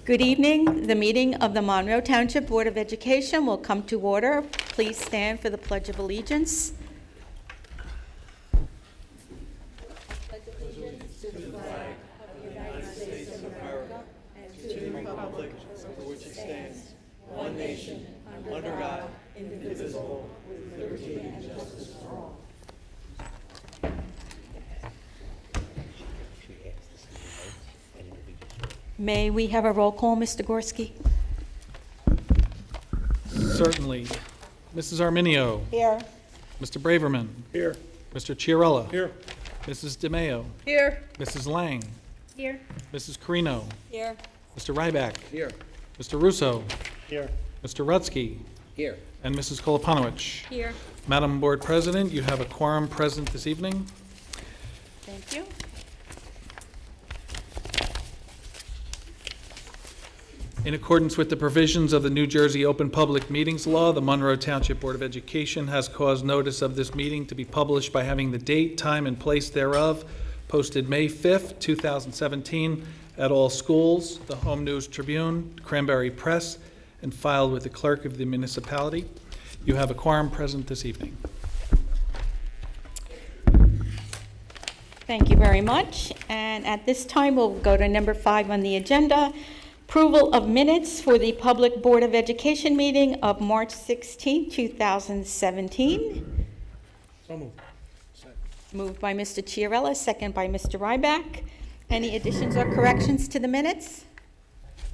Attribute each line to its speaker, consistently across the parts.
Speaker 1: Good evening. The meeting of the Monroe Township Board of Education will come to order. Please stand for the Pledge of Allegiance. May we have a roll call, Mr. Gorski?
Speaker 2: Certainly. Mrs. Arminio.
Speaker 1: Here.
Speaker 2: Mr. Braverman.
Speaker 3: Here.
Speaker 2: Mr. Chiarella.
Speaker 3: Here.
Speaker 2: Mrs. DeMayo.
Speaker 1: Here.
Speaker 2: Mrs. Lang.
Speaker 1: Here.
Speaker 2: Mrs. Carino.
Speaker 1: Here.
Speaker 2: Mr. Ryback.
Speaker 3: Here.
Speaker 2: Mr. Russo.
Speaker 3: Here.
Speaker 2: Mr. Rutsky.
Speaker 3: Here.
Speaker 2: And Mrs. Koloponowicz.
Speaker 1: Here.
Speaker 2: Madam Board President, you have a quorum present this evening.
Speaker 1: Thank you.
Speaker 2: In accordance with the provisions of the New Jersey Open Public Meetings Law, the Monroe Township Board of Education has caused notice of this meeting to be published by having the date, time, and place thereof posted May 5th, 2017 at all schools, the Home News Tribune, Cranberry Press, and filed with the clerk of the municipality. You have a quorum present this evening.
Speaker 1: Thank you very much. And at this time, we'll go to number 5 on the agenda. Approval of minutes for the Public Board of Education meeting of March 16, 2017.
Speaker 3: So moved.
Speaker 1: Moved by Mr. Chiarella, second by Mr. Ryback. Any additions or corrections to the minutes?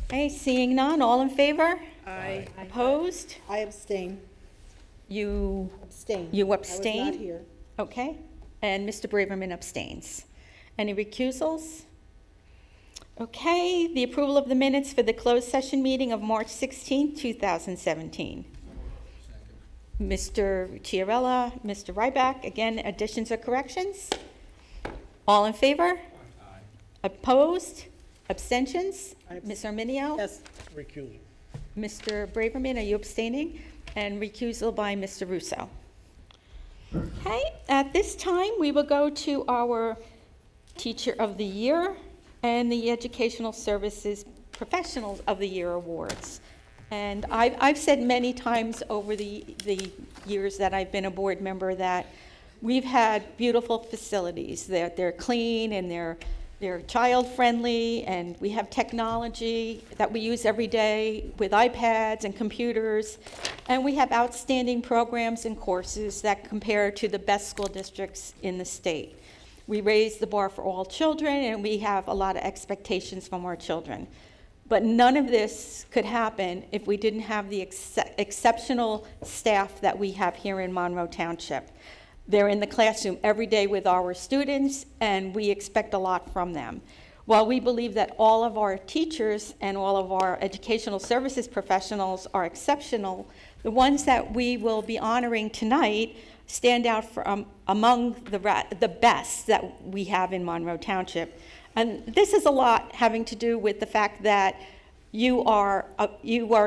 Speaker 1: Okay, seeing none, all in favor?
Speaker 4: Aye.
Speaker 1: Opposed?
Speaker 4: I abstain.
Speaker 1: You
Speaker 4: Abstain.
Speaker 1: You
Speaker 4: I was
Speaker 1: abstain?
Speaker 4: not here.
Speaker 1: Okay, and Mr. Braverman abstains. Any recusals? Okay, the approval of the minutes for the closed session meeting of March 16, 2017. Mr. Chiarella, Mr. Ryback, again, additions or corrections? All in favor? Aye. Opposed? Abstentions? Ms. Arminio?
Speaker 4: Yes.
Speaker 3: Recusal.
Speaker 1: Mr. Braverman, are you abstaining? And recusal by Mr. Russo. Okay, at this time, we will go to our Teacher of the Year and the Educational Services Professionals of the Year Awards. And I've said many times over the years that I've been a board member that we've had beautiful facilities. They're clean and they're child-friendly, and we have technology that we use every day with iPads and computers, and we have outstanding programs and courses that compare to the best school districts in the state. We raise the bar for all children, and we have a lot of expectations from our children. But none of this could happen if we didn't have the exceptional staff that we have here in Monroe Township. They're in the classroom every day with our students, and we expect a lot from them. While we believe that all of our teachers and all of our educational services professionals are exceptional, the ones that we will be honoring tonight stand out from among the best that we have in Monroe Township. And this is a lot having to do with the fact that you are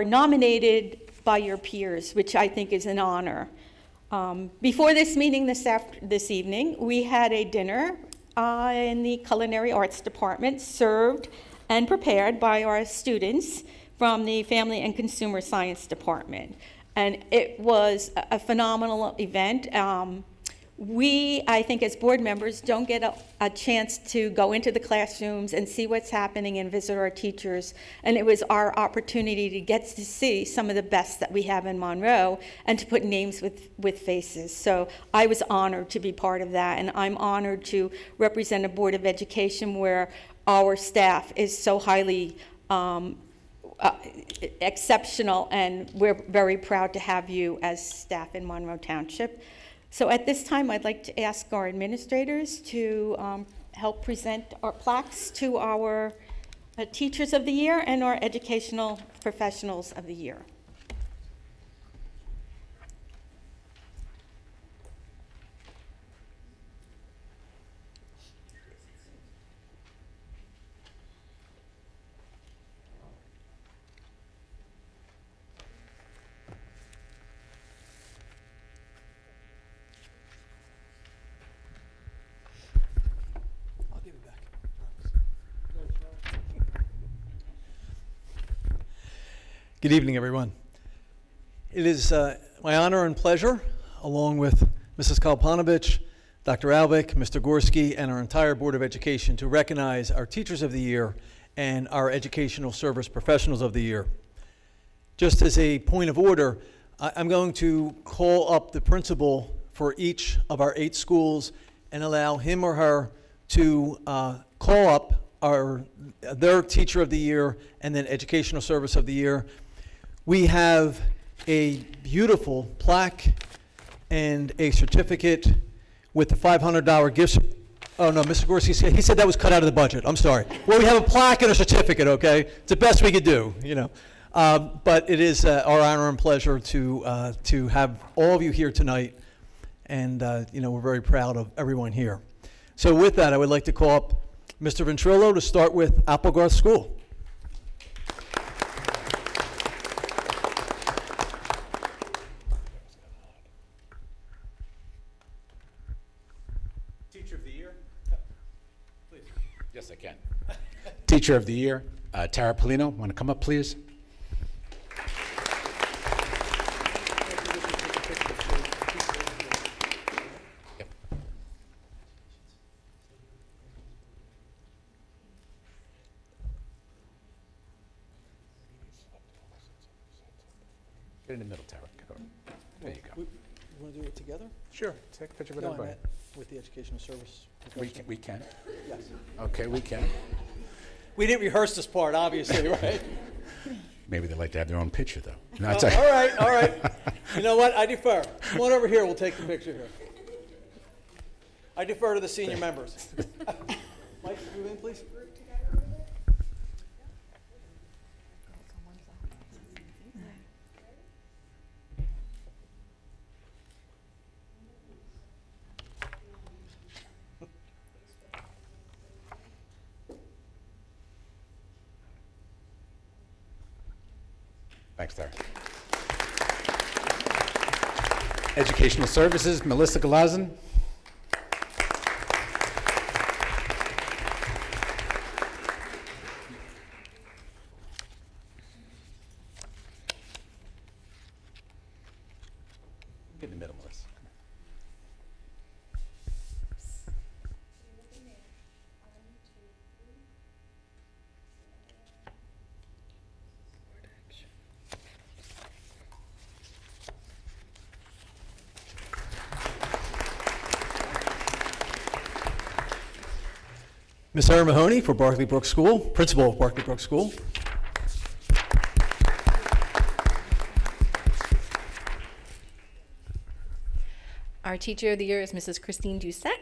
Speaker 1: nominated by your peers, which I think is an honor. Before this meeting this evening, we had a dinner in the Culinary Arts Department, served and prepared by our students from the Family and Consumer Science Department. And it was a phenomenal event. We, I think, as board members, don't get a chance to go into the classrooms and see what's happening and visit our teachers. And it was our opportunity to get to see some of the best that we have in Monroe and to put names with faces. So I was honored to be part of that, and I'm honored to represent a Board of Education where our staff is so highly exceptional, and we're very proud to have you as staff in Monroe Township. So at this time, I'd like to ask our administrators to help present our plaques to our Teachers of the Year and our Educational Professionals of the Year.
Speaker 4: Good evening, everyone. It is my honor and pleasure, along with Mrs. Kalpanovich, Dr. Alvik, Mr. Gorski, and our entire Board of Education, to recognize our Teachers of the Year and our Educational Service Professionals of the Year. Just as a point of order, I'm going to call up the principal for each of our 8 schools and allow him or her to call up their Teacher of the Year and then Educational Service of the Year. We have a beautiful plaque and a certificate with the $500 gift. Oh no, Mr. Gorski said, he said that was cut out of the budget. I'm sorry. Well, we have a plaque and a certificate, okay? It's the best we could do, you know. But it is our honor and pleasure to have all of you here tonight, and you know, we're very proud of everyone here. So with that, I would like to call up Mr. Ventrillo to start with Applegarth School.
Speaker 5: Teacher of the Year? Please. Yes, I can. Teacher of the Year, Tara Polino. Want to come up, please? Yep. Get in the middle, Tara. There you go.
Speaker 4: You want to do it together?
Speaker 5: Sure. Take a picture with
Speaker 4: No, I
Speaker 5: everybody.
Speaker 4: meant with the Educational Service.
Speaker 5: We can.
Speaker 4: Yes.
Speaker 5: Okay, we can.
Speaker 4: We didn't rehearse this part, obviously, right?
Speaker 5: Maybe they like to have their own picture, though. No, it's
Speaker 4: All right. You know what? I defer. Come on over here. We'll take the picture here. I defer to the senior members. Mike, move in, please.
Speaker 5: Thanks, Tara. Educational Services, Melissa Galazin. Get in the middle, Melissa.
Speaker 4: Ms. Sarah Mahoney for Barclay Brook School, principal of Barclay Brook School.
Speaker 6: Our Teacher of the Year is Mrs. Christine Doucette.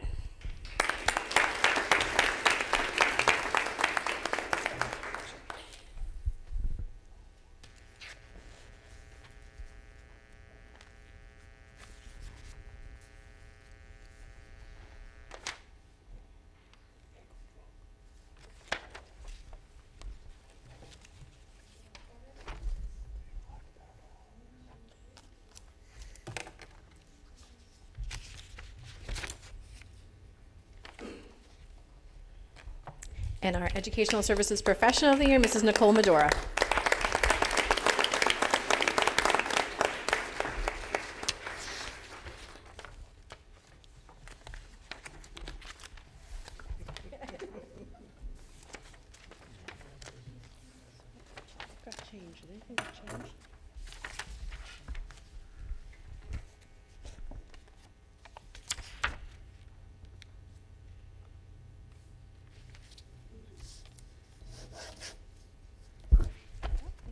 Speaker 6: And our Educational Services Professional of the Year, Mrs. Nicole Medora.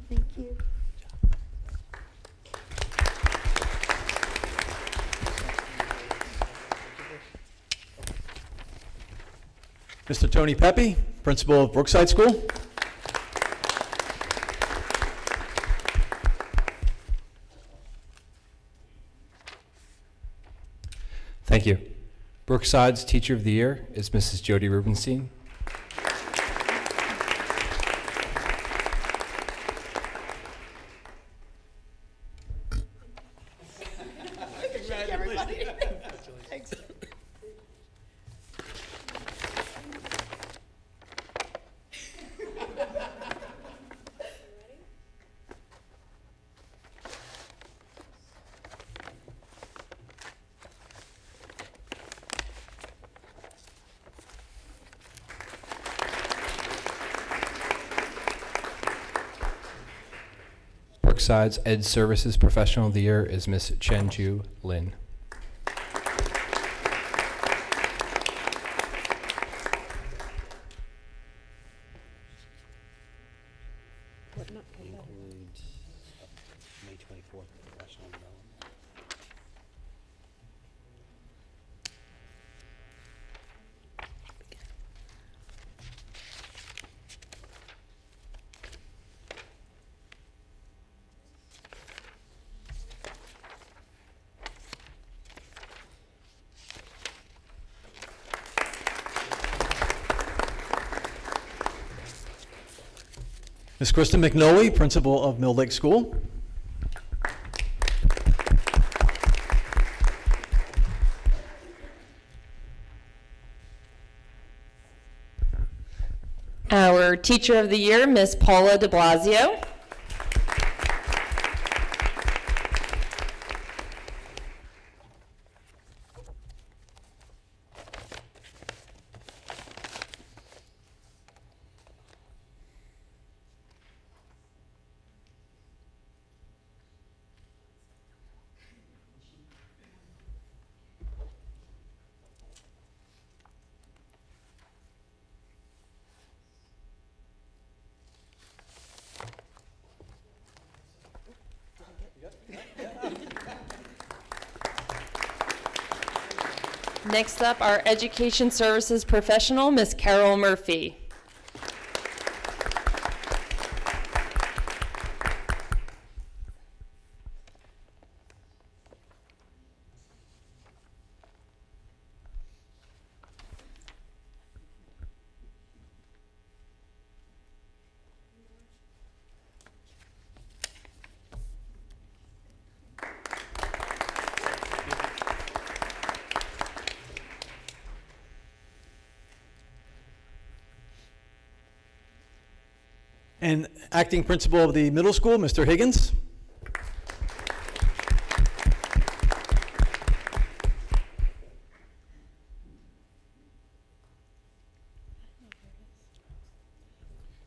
Speaker 1: Thank you.
Speaker 4: Mr. Tony Pepe, principal of Brookside School.
Speaker 7: Thank you. Brookside's Teacher of the Year is Mrs. Jody Rubenstein. Brookside's Ed Services Professional of the Year is Ms. Chenju Lin.
Speaker 5: Includes May 24th professional development.
Speaker 4: Ms. Kristen McNolly, principal of Mill Lake School.
Speaker 8: Our Teacher of the Year, Miss Paula de Blasio. Next up, our Education Services Professional, Miss Carol Murphy.
Speaker 4: And acting principal of the middle school, Mr. Higgins.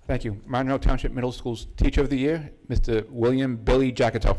Speaker 5: Thank you. Monroe Township Middle School's Teacher of the Year, Mr. William Billy Jackito.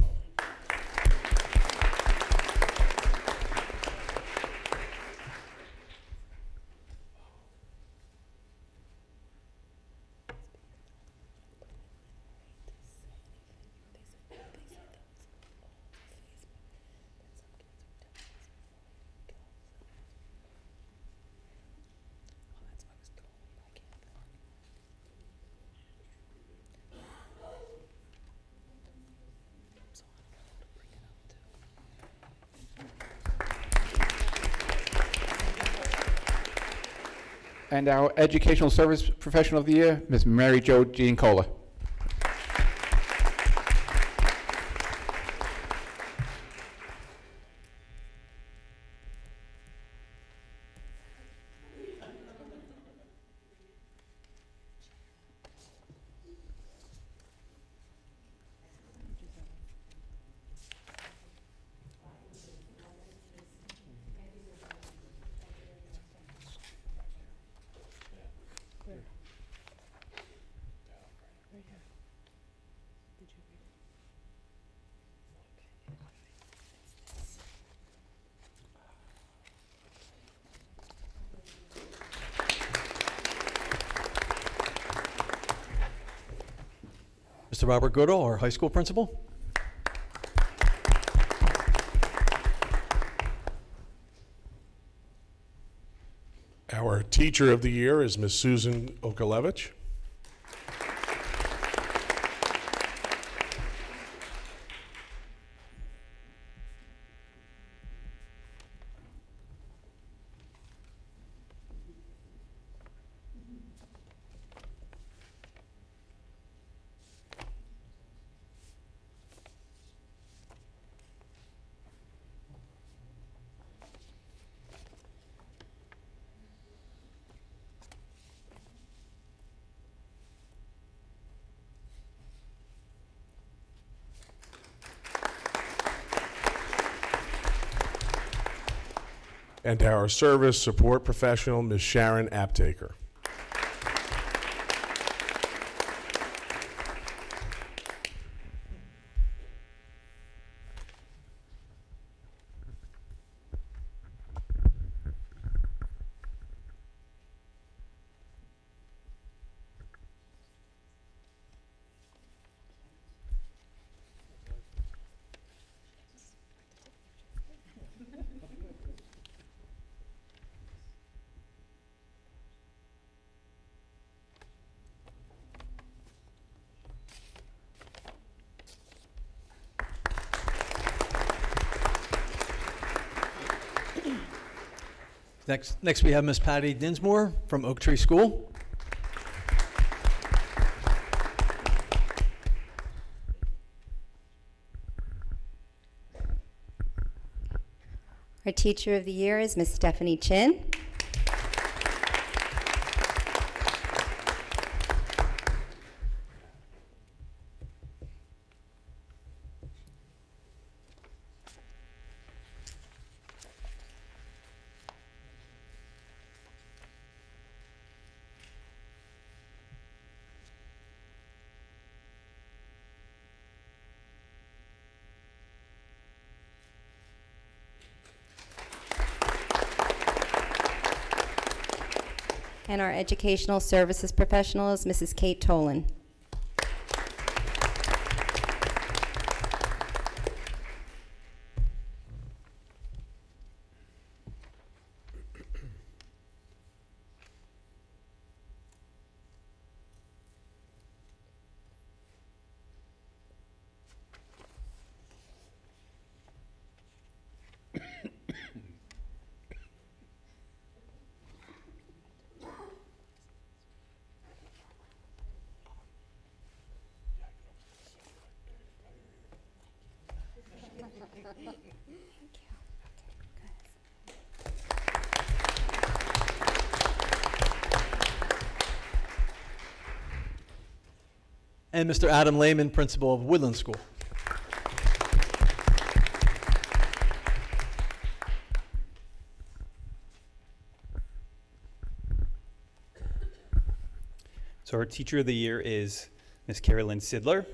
Speaker 5: And our Educational Service Professional of the Year, Ms. Mary Jo Giancola.
Speaker 4: Mr. Robert Goodall, our high school principal.
Speaker 3: Our Teacher of the Year is Miss Susan Okolevich. And our Service Support Professional, Ms. Sharon Aptaker.
Speaker 4: Next we have Miss Patty Dinsmore from Oak Tree School.
Speaker 9: Our Teacher of the Year is Miss Stephanie Chin. And our Educational Services Professional is Mrs. Kate Tolan.
Speaker 4: And Mr. Adam Lehman, Principal of Woodland School.
Speaker 10: So our Teacher of the Year is Miss Carolyn Sidler.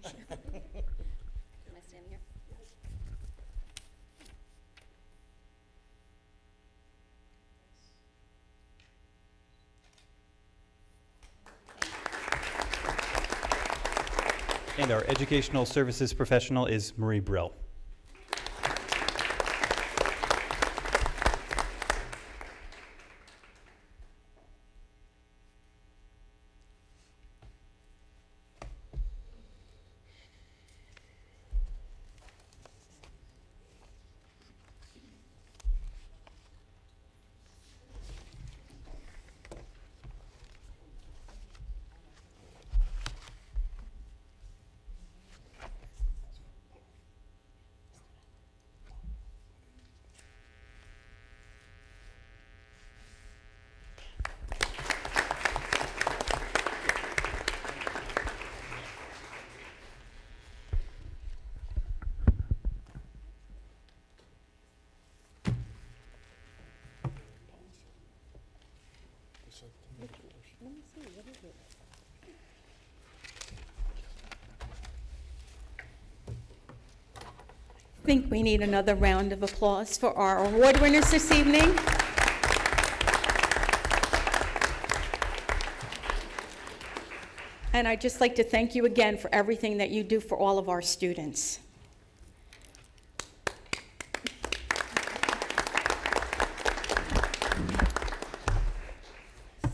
Speaker 9: Can I stand here?
Speaker 10: And our Educational Services Professional is Marie Brill.
Speaker 1: I think we need another round of applause for our award winners this evening. And I'd just like to thank you again for everything that you do for all of our students.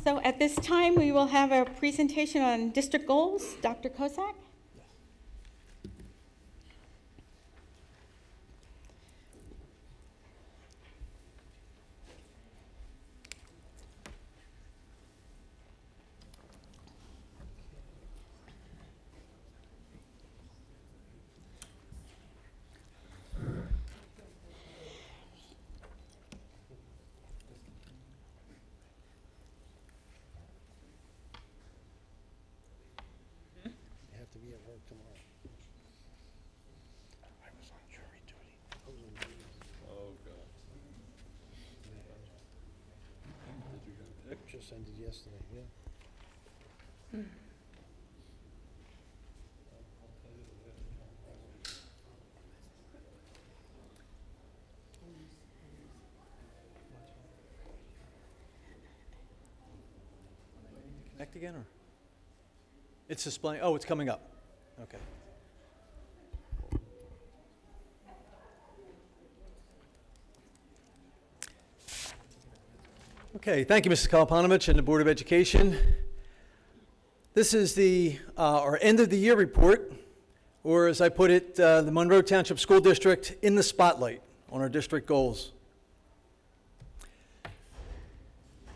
Speaker 1: So at this time, we will have a presentation on district goals. Dr. Kozak?
Speaker 11: Sent it yesterday, yeah.
Speaker 4: Connect again, or? It's displaying, oh, it's coming up. Okay. Okay, thank you, Mrs. Kalapanovich and the Board of Education. This is our end of the year report, or as I put it, the Monroe Township School District in the spotlight on our district goals.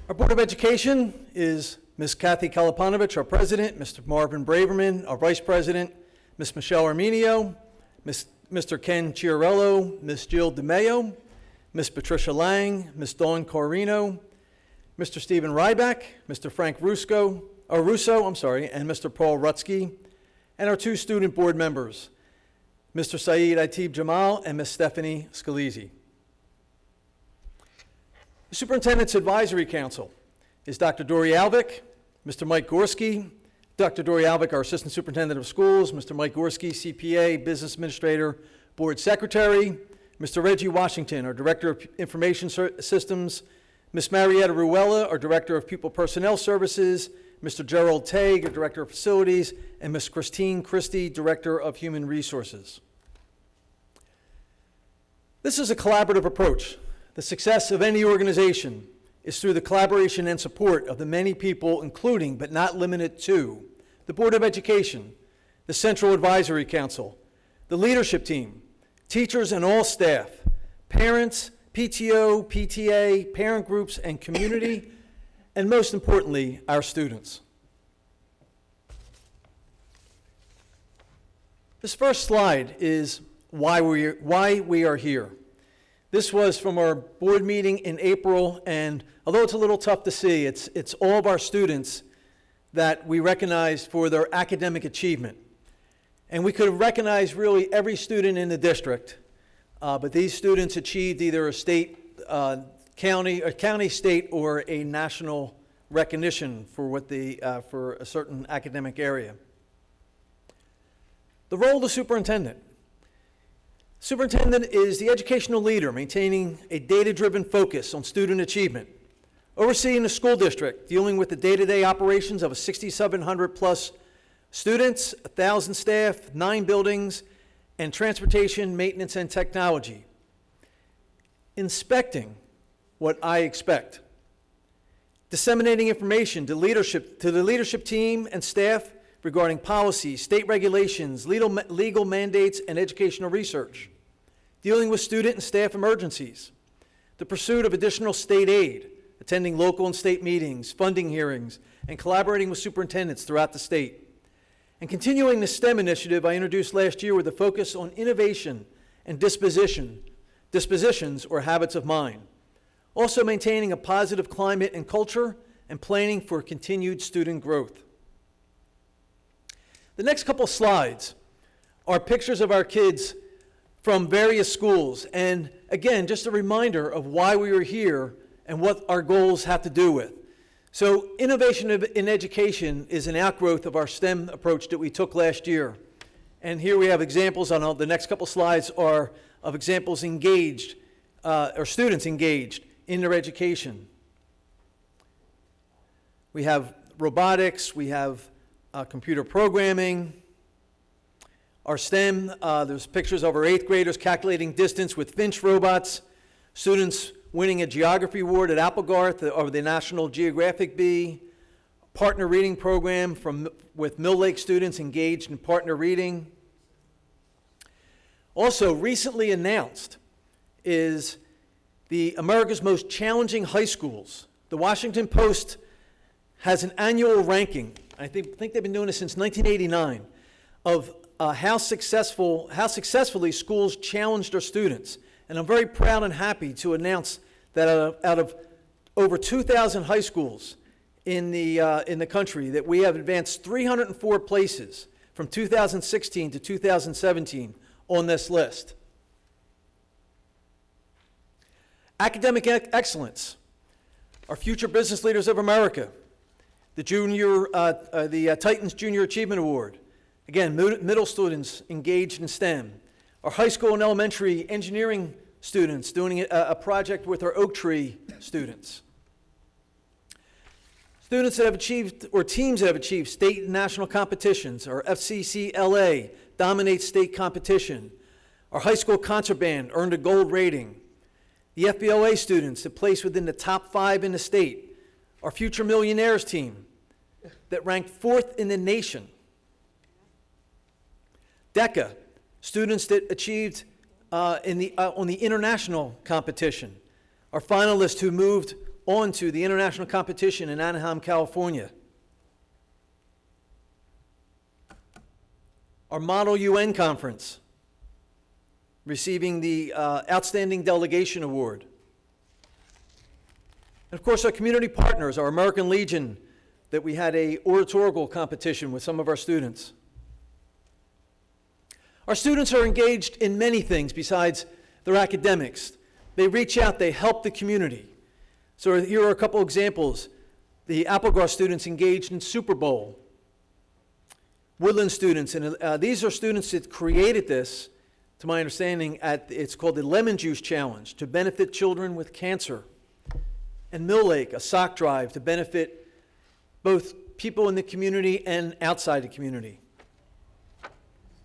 Speaker 4: Our Board of Education is Ms. Kathy Kalapanovich, our President, Mr. Marvin Braverman, our Vice President, Ms. Michelle Arminio, Mr. Ken Chiarello, Ms. Jill DeMayo, Ms. Patricia Lang, Ms. Dawn Corino, Mr. Stephen Ryback, Mr. Frank Russo, and Mr. Paul Rutsky, and our 2 student board members, Mr. Saeed Aitib Jamal and Ms. Stephanie Scalisi. The Superintendent's Advisory Council is Dr. Dory Alvick, Mr. Mike Gorski, Dr. Dory Alvick, our Assistant Superintendent of Schools, Mr. Mike Gorski, CPA, Business Administrator, Board Secretary, Mr. Reggie Washington, our Director of Information Systems, Ms. Marietta Ruella, our Director of Pupil Personnel Services, Mr. Gerald Tague, our Director of Facilities, and Ms. Christine Christie, Director of Human Resources. This is a collaborative approach. The success of any organization is through the collaboration and support of the many people, including but not limited to the Board of Education, the Central Advisory Council, the leadership team, teachers and all staff, parents, PTO, PTA, parent groups, and community, and most importantly, our students. This first slide is why we are here. This was from our board meeting in April, and although it's a little tough to see, it's all of our students that we recognized for their academic achievement. And we could have recognized really every student in the district, but these students achieved either a state, county, state, or a national recognition for for a certain academic area. The role of the superintendent. Superintendent is the educational leader, maintaining a data-driven focus on student achievement, overseeing the school district, dealing with the day-to-day operations of a 6,700-plus students, 1,000 staff, 9 buildings, and transportation, maintenance, and technology. Inspecting what I expect. Disseminating information to the leadership team and staff regarding policies, state regulations, legal mandates, and educational research. Dealing with student and staff emergencies. The pursuit of additional state aid, attending local and state meetings, funding hearings, and collaborating with superintendents throughout the state. And continuing the STEM initiative I introduced last year with a focus on innovation and dispositions or habits of mind. Also maintaining a positive climate and culture and planning for continued student growth. The next couple slides are pictures of our kids from various schools. And again, just a reminder of why we are here and what our goals have to do with. So innovation in education is an outgrowth of our STEM approach that we took last year. And here we have examples on the next couple slides are of examples engaged, or students engaged in their education. We have robotics, we have computer programming. Our STEM, there's pictures of our 8th graders calculating distance with Finch robots, students winning a geography award at Applegarth over the National Geographic Bee, partner reading program with Mill Lake students engaged in partner reading. Also recently announced is the America's Most Challenging High Schools. The Washington Post has an annual ranking, I think they've been doing this since 1989, of how successfully schools challenged their students. And I'm very proud and happy to announce that out of over 2,000 high schools in the country, that we have advanced 304 places from 2016 to 2017 on this list. Academic excellence. Our Future Business Leaders of America. The Titans Junior Achievement Award. Again, middle students engaged in STEM. Our high school and elementary engineering students doing a project with our Oak Tree students. Students that have achieved, or teams that have achieved state and national competitions. Our FCCLA dominates state competition. Our high school concert band earned a gold rating. The FBLA students that placed within the top 5 in the state. Our Future Millionaires team that ranked 4th in the nation. DECA, students that achieved on the international competition. Our finalists who moved on to the international competition in Anaheim, California. Our Model UN Conference, receiving the Outstanding Delegation Award. And of course, our community partners, our American Legion, that we had a oratorical competition with some of our students. Our students are engaged in many things besides their academics. They reach out, they help the community. So here are a couple examples. The Applegarth students engaged in Super Bowl. Woodland students, and these are students that created this, to my understanding, it's called the Lemon Juice Challenge, to benefit children with cancer. And Mill Lake, a sock drive to benefit both people in the community and outside the community.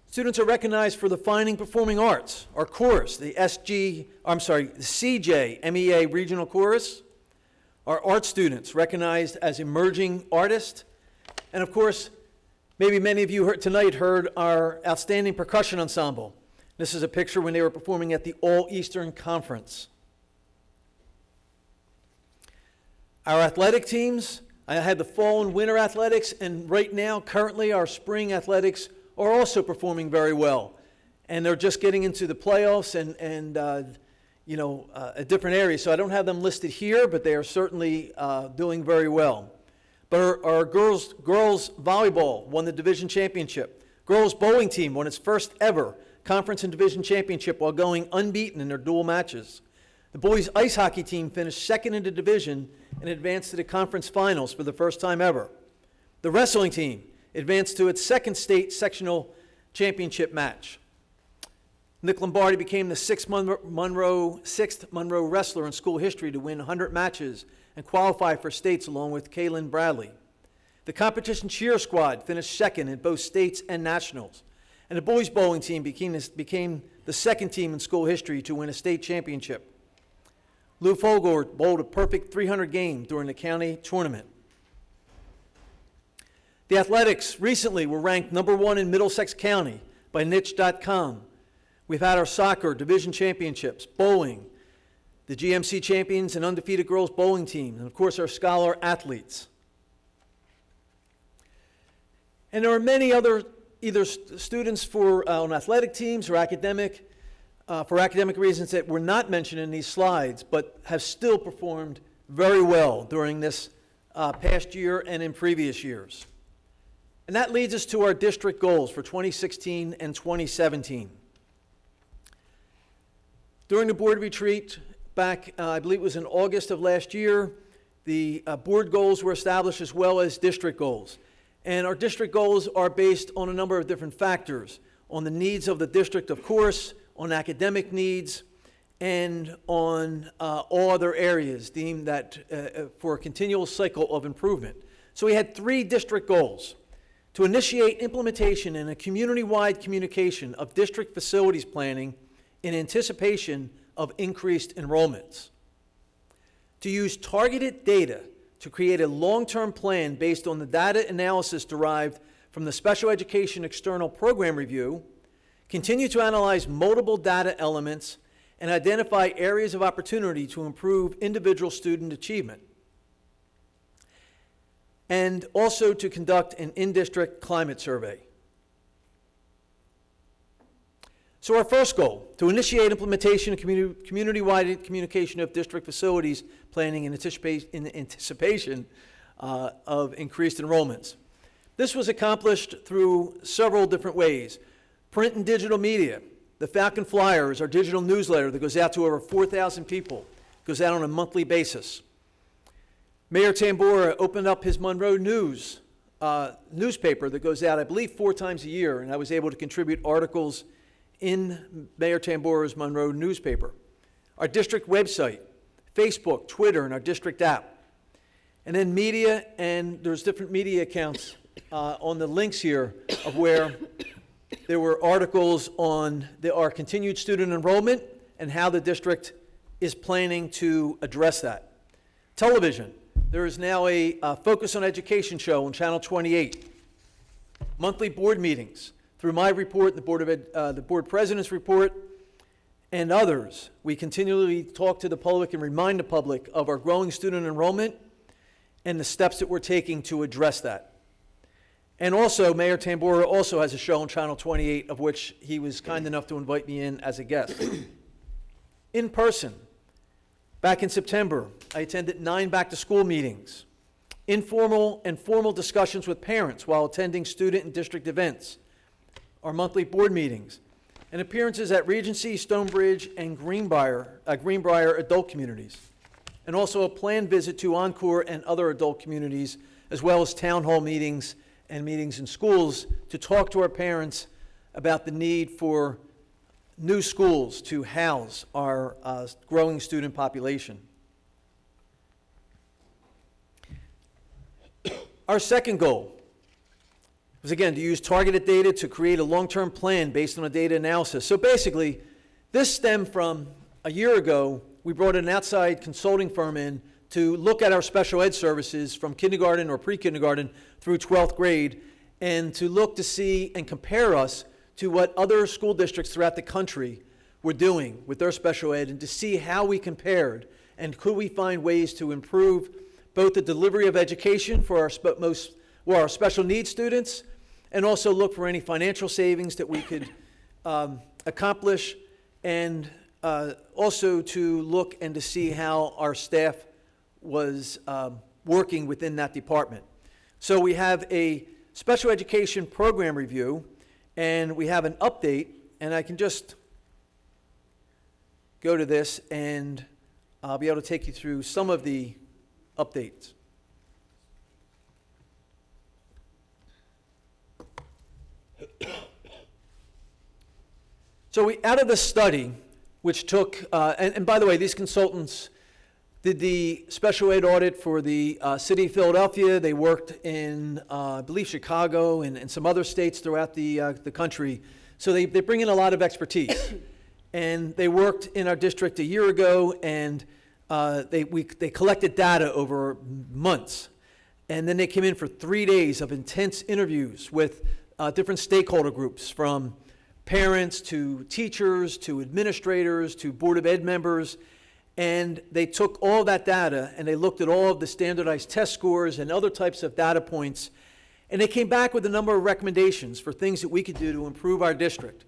Speaker 4: Students are recognized for the fine performing arts. Our chorus, the CJ MEA Regional Chorus. Our art students recognized as emerging artists. And of course, maybe many of you tonight heard our outstanding percussion ensemble. This is a picture when they were performing at the All-Eastern Conference. Our athletic teams, I had the fall and winter athletics, and right now, currently, our spring athletics are also performing very well. And they're just getting into the playoffs and different areas. So I don't have them listed here, but they are certainly doing very well. But our girls volleyball won the division championship. Girls bowling team won its first ever conference and division championship while going unbeaten in their dual matches. The boys ice hockey team finished second in the division and advanced to the conference finals for the first time ever. The wrestling team advanced to its second state sectional championship match. Nick Lombardi became the sixth Monroe wrestler in school history to win 100 matches and qualify for states along with Kaylin Bradley. The competition cheer squad finished second in both states and nationals. And the boys bowling team became the second team in school history to win a state championship. Lou Fogler bowled a perfect 300 game during the county tournament. The athletics recently were ranked #1 in Middlesex County by niche.com. We've had our soccer division championships, bowling, the GMC champions and undefeated girls bowling team, and of course our scholar athletes. And there are many other either students on athletic teams or for academic reasons that were not mentioned in these slides, but have still performed very well during this past year and in previous years. And that leads us to our district goals for 2016 and 2017. During the board retreat back, I believe it was in August of last year, the board goals were established as well as district goals. And our district goals are based on a number of different factors, on the needs of the district, of course, on academic needs, and on all other areas deemed that for a continual cycle of improvement. So we had 3 district goals: to initiate implementation and a community-wide communication of district facilities planning in anticipation of increased enrollments, to use targeted data to create a long-term plan based on the data analysis derived from the Special Education External Program Review, continue to analyze multiple data elements, and identify areas of opportunity to improve individual student achievement, and also to conduct an in-district climate survey. So our first goal, to initiate implementation of community-wide communication of district facilities planning in anticipation of increased enrollments. This was accomplished through several different ways. Print and digital media. The Falcon Flyer is our digital newsletter that goes out to over 4,000 people. It goes out on a monthly basis. Mayor Tambora opened up his Monroe News newspaper that goes out, I believe, 4 times a year, and I was able to contribute articles in Mayor Tambora's Monroe newspaper. Our district website, Facebook, Twitter, and our district app. And then media, and there's different media accounts on the links here of where there were articles on our continued student enrollment and how the district is planning to address that. Television. There is now a Focus on Education show on Channel 28. Monthly board meetings. Through my report, the board president's report, and others, we continually talk to the public and remind the public of our growing student enrollment and the steps that we're taking to address that. And also, Mayor Tambora also has a show on Channel 28, of which he was kind enough to invite me in as a guest. In person, back in September, I attended 9 back-to-school meetings, informal and formal discussions with parents while attending student and district events, our monthly board meetings, and appearances at Regency, Stonebridge, and Greenbrier adult communities, and also a planned visit to Encore and other adult communities, as well as town hall meetings and meetings in schools to talk to our parents about the need for new schools to house our growing student population. Our second goal was, again, to use targeted data to create a long-term plan based on a data analysis. So basically, this stemmed from a year ago. We brought an outside consulting firm in to look at our special ed services from kindergarten or pre-kindergarten through 12th grade, and to look to see and compare us to what other school districts throughout the country were doing with their special ed, and to see how we compared, and could we find ways to improve both the delivery of education for our special needs students, and also look for any financial savings that we could accomplish, and also to look and to see how our staff was working within that department. So we have a special education program review, and we have an update, and I can just go to this, and I'll be able to take you through some of the updates. So out of the study, which took, and by the way, these consultants did the special ed audit for the city of Philadelphia. They worked in, I believe, Chicago and some other states throughout the country. So they bring in a lot of expertise. And they worked in our district a year ago, and they collected data over months. And then they came in for 3 days of intense interviews with different stakeholder groups, from parents to teachers to administrators to Board of Ed members. And they took all that data and they looked at all of the standardized test scores and other types of data points, and they came back with a number of recommendations for things that we could do to improve our district.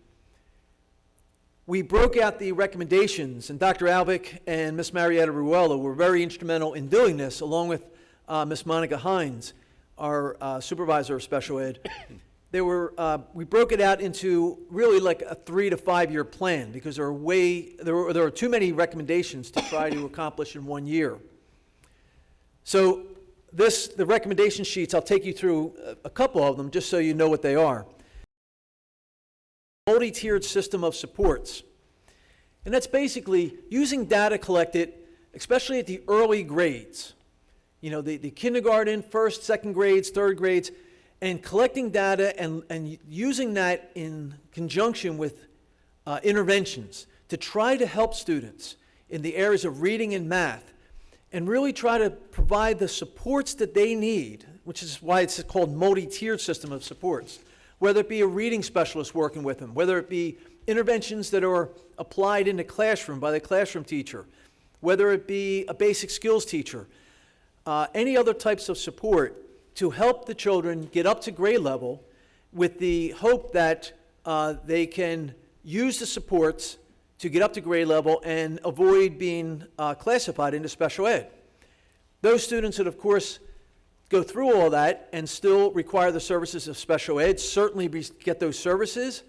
Speaker 4: We broke out the recommendations, and Dr. Albick and Ms. Marietta Ruello were very instrumental in doing this, along with Ms. Monica Hines, our supervisor of special ed. We broke it out into really like a 3 to 5 year plan, because there are too many recommendations to try to accomplish in 1 year. So the recommendation sheets, I'll take you through a couple of them just so you know what they are. Multi-tiered system of supports. And that's basically using data collected, especially at the early grades. You know, the kindergarten, first, second grades, third grades, and collecting data and using that in conjunction with interventions to try to help students in the areas of reading and math, and really try to provide the supports that they need, which is why it's called multi-tiered system of supports. Whether it be a reading specialist working with them, whether it be interventions that are applied in the classroom by the classroom teacher, whether it be a basic skills teacher, any other types of support to help the children get up to grade level, with the hope that they can use the supports to get up to grade level and avoid being classified into special ed. Those students that, of course, go through all that and still require the services of special ed certainly get those services,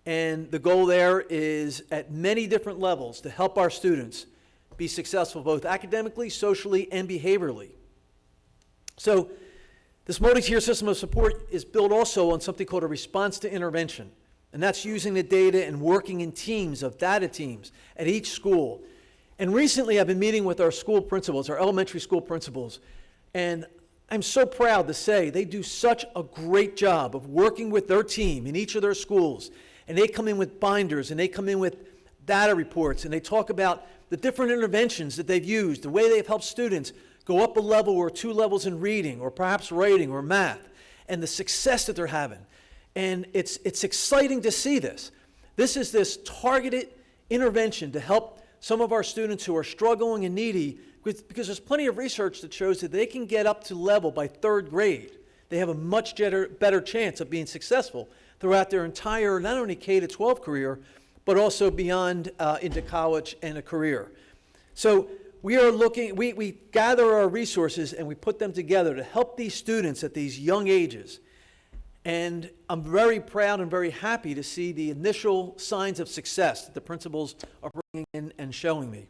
Speaker 4: and the goal there is at many different levels to help our students be successful both academically, socially, and behaviorally. So this multi-tier system of support is built also on something called a response to intervention, and that's using the data and working in teams of data teams at each school. And recently I've been meeting with our school principals, our elementary school principals, and I'm so proud to say they do such a great job of working with their team in each of their schools. And they come in with binders, and they come in with data reports, and they talk about the different interventions that they've used, the way they've helped students go up a level or 2 levels in reading or perhaps writing or math, and the success that they're having. And it's exciting to see this. This is this targeted intervention to help some of our students who are struggling and needy, because there's plenty of research that shows that they can get up to level by 3rd grade. They have a much better chance of being successful throughout their entire, not only K-12 career, but also beyond into college and a career. So we are looking, we gather our resources and we put them together to help these students at these young ages. And I'm very proud and very happy to see the initial signs of success that the principals are bringing in and showing me.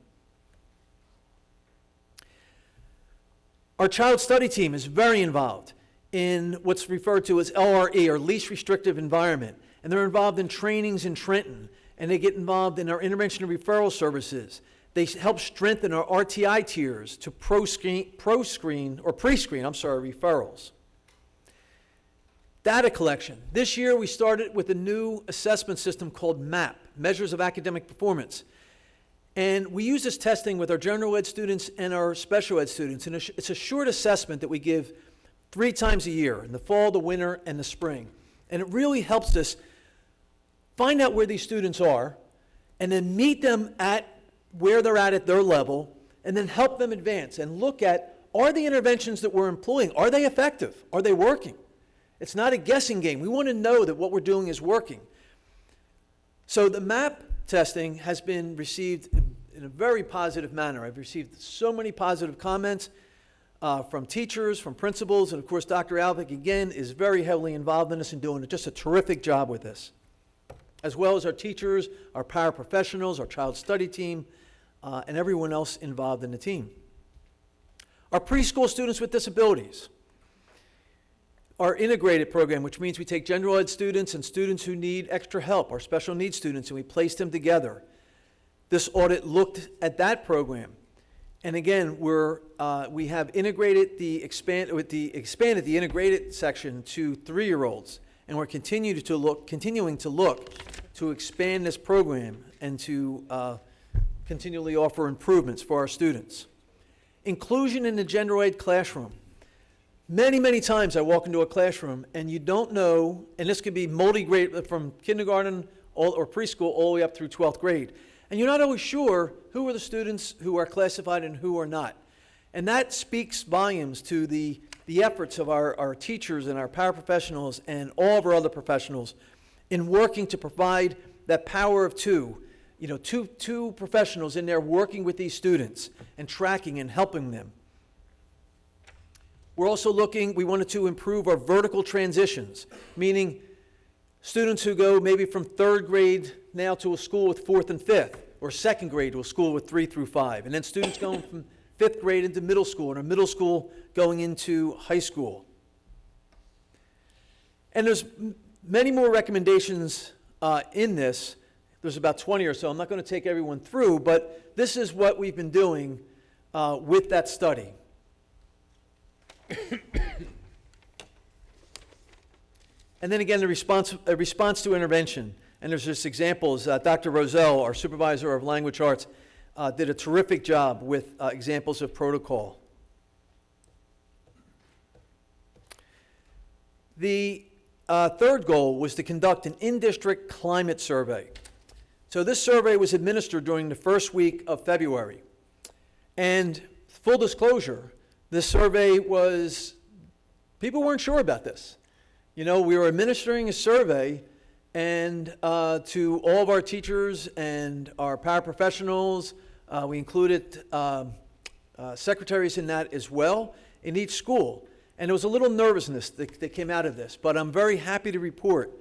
Speaker 4: Our child study team is very involved in what's referred to as LRE, or least restrictive environment. And they're involved in trainings in Trenton, and they get involved in our intervention and referral services. They help strengthen our RTI tiers to pre-screen referrals. Data collection. This year we started with a new assessment system called MAP, Measures of Academic Performance. And we use this testing with our general ed students and our special ed students. And it's a short assessment that we give 3 times a year, in the fall, the winter, and the spring. And it really helps us find out where these students are, and then meet them at where they're at their level, and then help them advance and look at, are the interventions that we're employing, are they effective? Are they working? It's not a guessing game. We want to know that what we're doing is working. So the MAP testing has been received in a very positive manner. I've received so many positive comments from teachers, from principals, and of course Dr. Alvick, again, is very heavily involved in this and doing just a terrific job with this, as well as our teachers, our paraprofessionals, our child study team, and everyone else involved in the team. Our preschool students with disabilities. Our integrated program, which means we take general ed students and students who need extra help, our special needs students, and we place them together. This audit looked at that program. And again, we have integrated expanded the integrated section to 3-year-olds, and we're continuing to look to expand this program and to continually offer improvements for our students. Inclusion in the general ed classroom. Many, many times I walk into a classroom and you don't know, and this could be multi-grade from kindergarten or preschool all the way up through 12th grade, and you're not always sure who are the students who are classified and who are not. And that speaks volumes to the efforts of our teachers and our paraprofessionals and all of our other professionals in working to provide that power of two professionals in there working with these students and tracking and helping them. We're also we wanted to improve our vertical transitions, meaning students who go maybe from 3rd grade now to a school with 4th and 5th, or 2nd grade to a school with 3 through 5, and then students going from 5th grade into middle school, and a middle school going into high school. And there's many more recommendations in this. There's about 20 or so. I'm not going to take everyone through, but this is what we've been doing with that study. And then again, the response to intervention. And there's just examples. Dr. Roselle, our supervisor of language arts, did a terrific job with examples of protocol. The third goal was to conduct an in-district climate survey. So this survey was administered during the first week of February. And full disclosure, this survey people weren't sure about this. We were administering a survey and to all of our teachers and our paraprofessionals. We included secretaries in that as well in each school. And there was a little nervousness that came out of this. But I'm very happy to report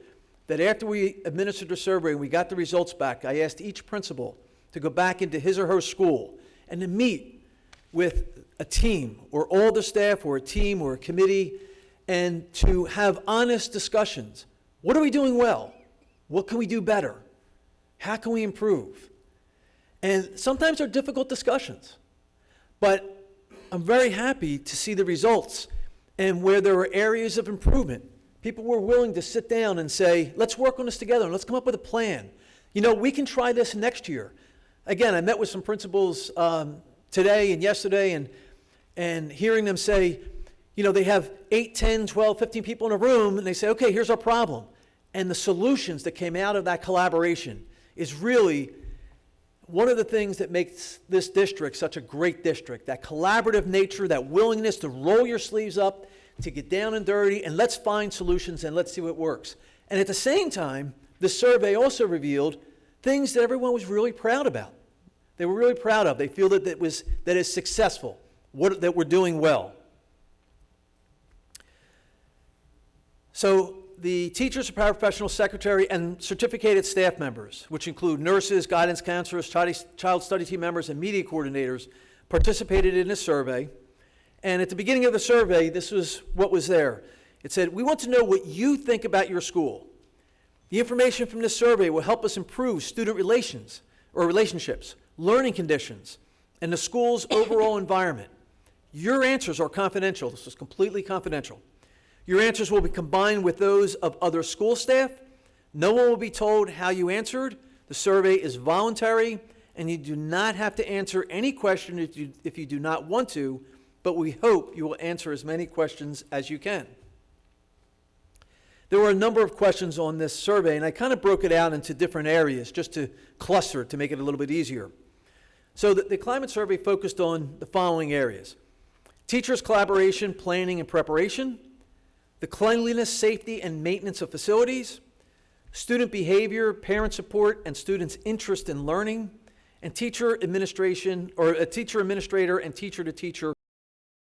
Speaker 4: that after we administered the survey and we got the results back, I asked each principal to go back into his or her school and to meet with a team or all the staff or a team or a committee and to have honest discussions. What are we doing well? What can we do better? How can we improve? And sometimes they're difficult discussions, but I'm very happy to see the results and where there were areas of improvement. People were willing to sit down and say, let's work on this together and let's come up with a plan. we can try this next year. Again, I met with some principals today and yesterday, and hearing them say, they have 8, 10, 12, 15 people in a room, and they say, okay, here's our problem. And the solutions that came out of that collaboration is really one of the things that makes this district such a great district, that collaborative nature, that willingness to roll your sleeves up, to get down and dirty, and let's find solutions and let's see what works. And at the same time, the survey also revealed things that everyone was really proud about. They were really proud of. They feel that it's successful, that we're doing well. So the teachers, paraprofessional, secretary, and certificated staff members, which include nurses, guidance counselors, child study team members, and media coordinators, participated in this survey. And at the beginning of the survey, this was what was there. It said, we want to know what you think about your school. The information from this survey will help us improve student relationships, learning conditions, and the school's overall environment. Your answers are confidential. This is completely confidential. Your answers will be combined with those of other school staff. No one will be told how you answered. The survey is voluntary, and you do not have to answer any question if you do not want to, but we hope you will answer as many questions as you can. There were a number of questions on this survey, and I kind of broke it out into different areas just to cluster it to make it a little bit easier. So the climate survey focused on the following areas: teachers' collaboration, planning, and preparation; the cleanliness, safety, and maintenance of facilities; student behavior, parent support, and students' interest in learning; and teacher administration, or a teacher administrator and teacher-to-teacher.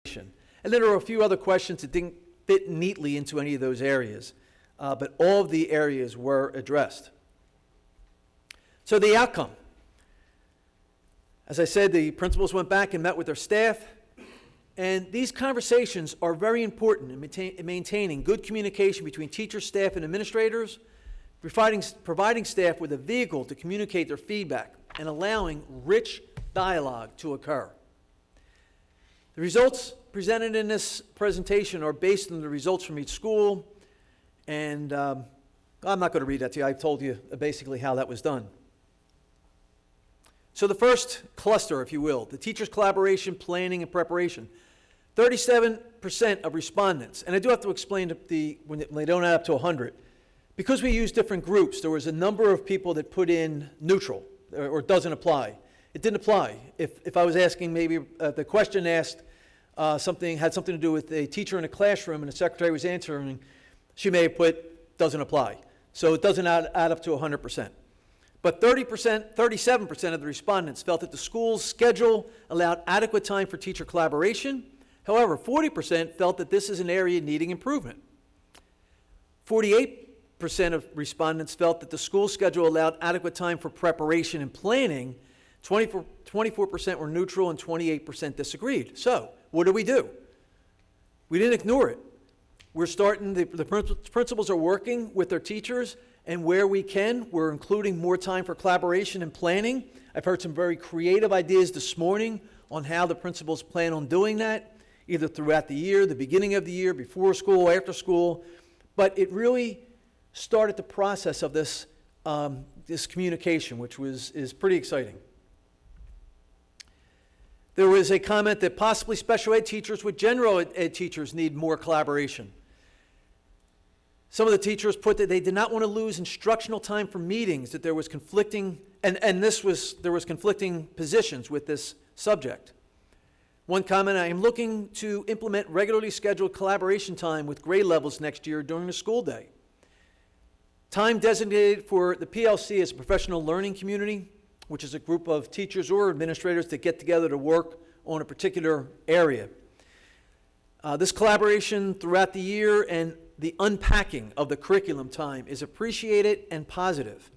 Speaker 4: And then there were a few other questions that didn't fit neatly into any of those areas, but all of the areas were addressed. So the outcome. As I said, the principals went back and met with their staff, and these conversations are very important in maintaining good communication between teachers, staff, and administrators, providing staff with a vehicle to communicate their feedback, and allowing rich dialogue to occur. The results presented in this presentation are based on the results from each school, and I'm not going to read that to you. I've told you basically how that was done. So the first cluster, if you will, the teachers' collaboration, planning, and preparation. 37% of respondents, and I do have to explain when they don't add up to 100, because we use different groups, there was a number of people that put in neutral, or doesn't apply. It didn't apply. If I was asking, maybe the question asked had something to do with a teacher in a classroom and the secretary was answering, she may have put doesn't apply. So it doesn't add up to 100%. But 37% of the respondents felt that the school's schedule allowed adequate time for teacher collaboration. However, 40% felt that this is an area needing improvement. 48% of respondents felt that the school schedule allowed adequate time for preparation and planning. 24% were neutral and 28% disagreed. So, what do? We didn't ignore it. We're starting, the principals are working with their teachers, and where we can, we're including more time for collaboration and planning. I've heard some very creative ideas this morning on how the principals plan on doing that, either throughout the year, the beginning of the year, before school, after school. But it really started the process of this, this communication, which is pretty exciting. There was a comment that possibly special ed teachers with general ed teachers need more collaboration. Some of the teachers put that they did not want to lose instructional time for meetings, that there was conflicting, there was conflicting positions with this subject. One comment, I am looking to implement regularly scheduled collaboration time with grade levels next year during the school day. Time designated for the PLC as a professional learning community, which is a group of teachers or administrators that get together to work on a particular area. This collaboration throughout the year and the unpacking of the curriculum time is appreciated and positive.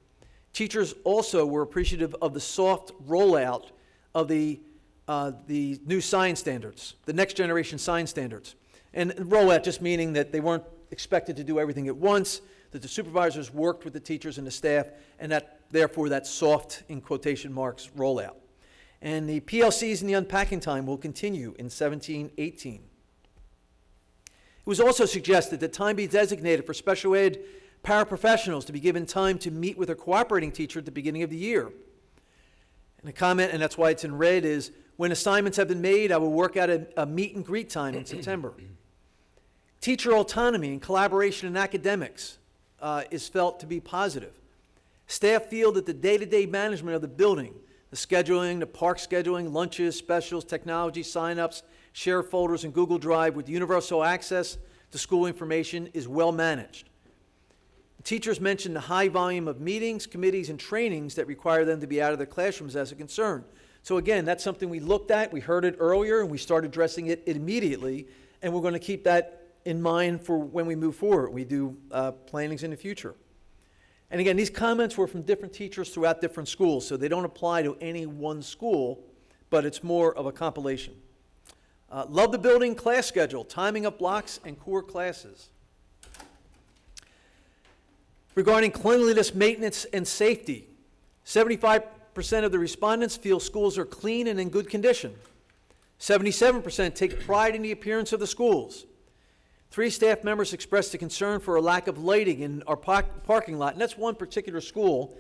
Speaker 4: Teachers also were appreciative of the soft rollout of the new science standards, the next generation science standards. And rollout just meaning that they weren't expected to do everything at once, that the supervisors worked with the teachers and the staff, and that therefore that soft, in quotation marks, rollout. And the PLCs and the unpacking time will continue in 17-18. It was also suggested that time be designated for special ed paraprofessionals to be given time to meet with a cooperating teacher at the beginning of the year. And a comment, and that's why it's in red, is when assignments have been made, I will work out a meet and greet time in September. Teacher autonomy and collaboration in academics is felt to be positive. Staff feel that the day-to-day management of the building, the scheduling, the park scheduling, lunches, specials, technology, sign-ups, share folders, and Google Drive with universal access to school information is well managed. Teachers mentioned the high volume of meetings, committees, and trainings that require them to be out of their classrooms as a concern. So again, that's something we looked at, we heard it earlier, and we started addressing it immediately, and we're going to keep that in mind for when we move forward. We do plannings in the future. And again, these comments were from different teachers throughout different schools, so they don't apply to any one school, but it's more of a compilation. Love the building class schedule, timing of blocks and core classes. Regarding cleanliness, maintenance, and safety, 75% of the respondents feel schools are clean and in good condition. 77% take pride in the appearance of the schools. 3 staff members expressed a concern for a lack of lighting in our parking lot, and that's one particular school.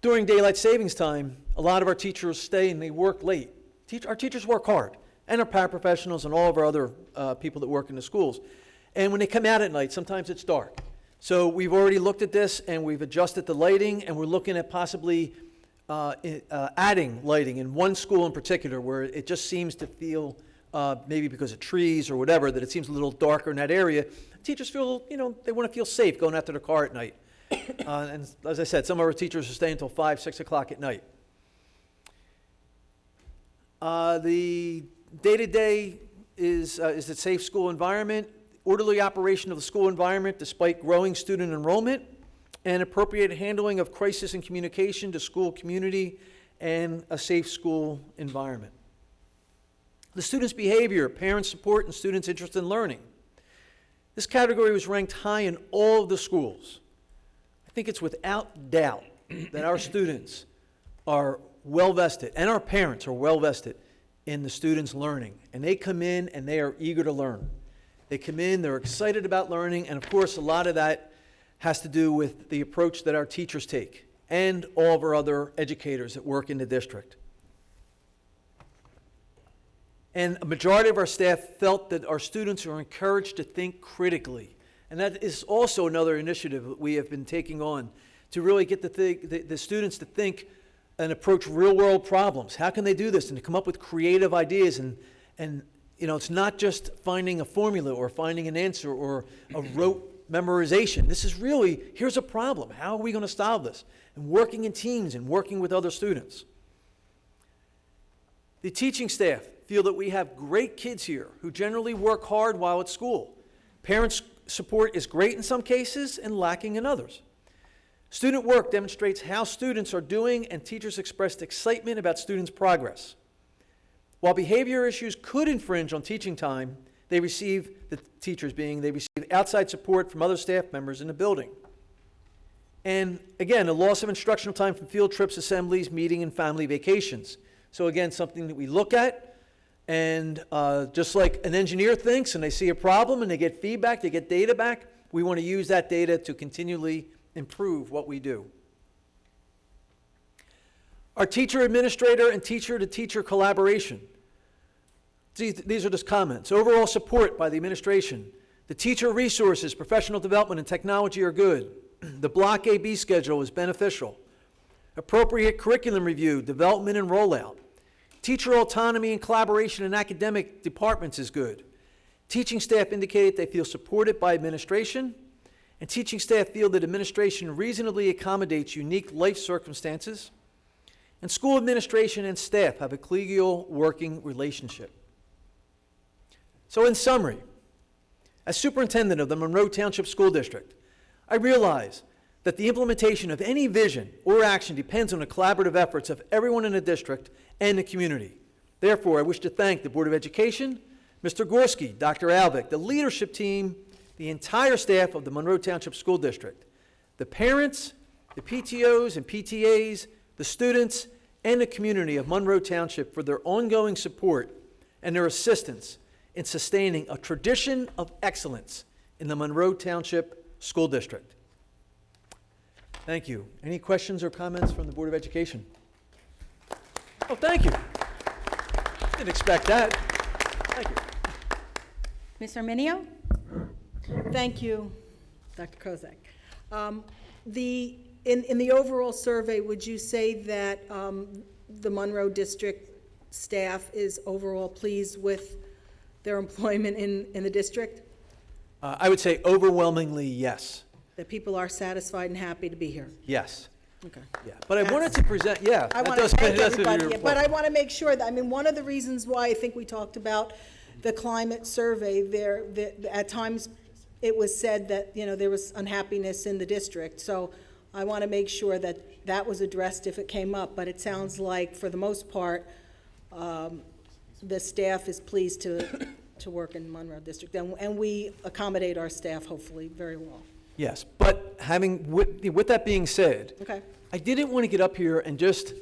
Speaker 4: During daylight savings time, a lot of our teachers stay and they work late. Our teachers work hard, and our paraprofessionals and all of our other people that work in the schools. And when they come out at night, sometimes it's dark. So we've already looked at this, and we've adjusted the lighting, and we're looking at possibly adding lighting in one school in particular where it just seems to feel, maybe because of trees or whatever, that it seems a little darker in that area. Teachers feel, they want to feel safe going out to their car at night. And as I said, some of our teachers are staying until 5, 6 o'clock at night. The day-to-day is a safe school environment, orderly operation of the school environment despite growing student enrollment, and appropriate handling of crisis and communication to school community, and a safe school environment. The students' behavior, parent support, and students' interest in learning. This category was ranked high in all of the schools. I think it's without doubt that our students are well vested, and our parents are well vested in the students' learning. And they come in and they are eager to learn. They come in, they're excited about learning, and of course a lot of that has to do with the approach that our teachers take and all of our other educators that work in the district. And a majority of our staff felt that our students are encouraged to think critically. And that is also another initiative that we have been taking on to really get the students to think and approach real-world problems. How can they do this? And to come up with creative ideas. And it's not just finding a formula or finding an answer or a rote memorization. This is really, here's a problem. How are we going to solve this? And working in teams and working with other students. The teaching staff feel that we have great kids here who generally work hard while at school. Parents' support is great in some cases and lacking in others. Student work demonstrates how students are doing, and teachers expressed excitement about students' progress. While behavior issues could infringe on teaching time, they receive outside support from other staff members in the building. And again, a loss of instructional time from field trips, assemblies, meeting, and family vacations. So again, something that we look at, and just like an engineer thinks and they see a problem and they get feedback, they get data back, we want to use that data to continually improve what we do. Our teacher-administrator and teacher-to-teacher collaboration. These are just comments. Overall support by the administration. The teacher resources, professional development, and technology are good. The Block AB schedule is beneficial. Appropriate curriculum review, development, and rollout. Teacher autonomy and collaboration in academic departments is good. Teaching staff indicate they feel supported by administration, and teaching staff feel that administration reasonably accommodates unique life circumstances, and school administration and staff have a collegial working relationship. So in summary, as superintendent of the Monroe Township School District, I realize that the implementation of any vision or action depends on the collaborative efforts of everyone in the district and the community. Therefore, I wish to thank the Board of Education, Mr. Gorski, Dr. Alvick, the leadership team, the entire staff of the Monroe Township School District, the parents, the PTOs and PTAs, the students, and the community of Monroe Township for their ongoing support and their assistance in sustaining a tradition of excellence in the Monroe Township School District. Thank you. Any questions or comments from the Board of Education? Oh, thank you. Didn't expect that. Thank you.
Speaker 1: Ms. Arminio?
Speaker 12: Thank you, Dr. Kozak. In the overall survey, would you say that the Monroe District staff is overall pleased with their employment in the district?
Speaker 4: I would say overwhelmingly yes.
Speaker 12: That people are satisfied and happy to be here?
Speaker 4: Yes.
Speaker 12: Okay.
Speaker 4: Yeah. But I wanted to present, yeah.
Speaker 12: I
Speaker 4: that
Speaker 12: want to
Speaker 4: does-
Speaker 12: thank
Speaker 4: that's what
Speaker 12: everybody,
Speaker 4: your
Speaker 12: but I
Speaker 4: report.
Speaker 12: want to make sure that, I mean, one of the reasons why I think we talked about the climate survey, at times it was said that, you know, there was unhappiness in the district. So I want to make sure that that was addressed if it came up. But it sounds like, for the most part, the staff is pleased to work in Monroe District. And we accommodate our staff, hopefully, very well.
Speaker 4: Yes, but with that being said,
Speaker 12: Okay.
Speaker 4: I didn't want to get up here and just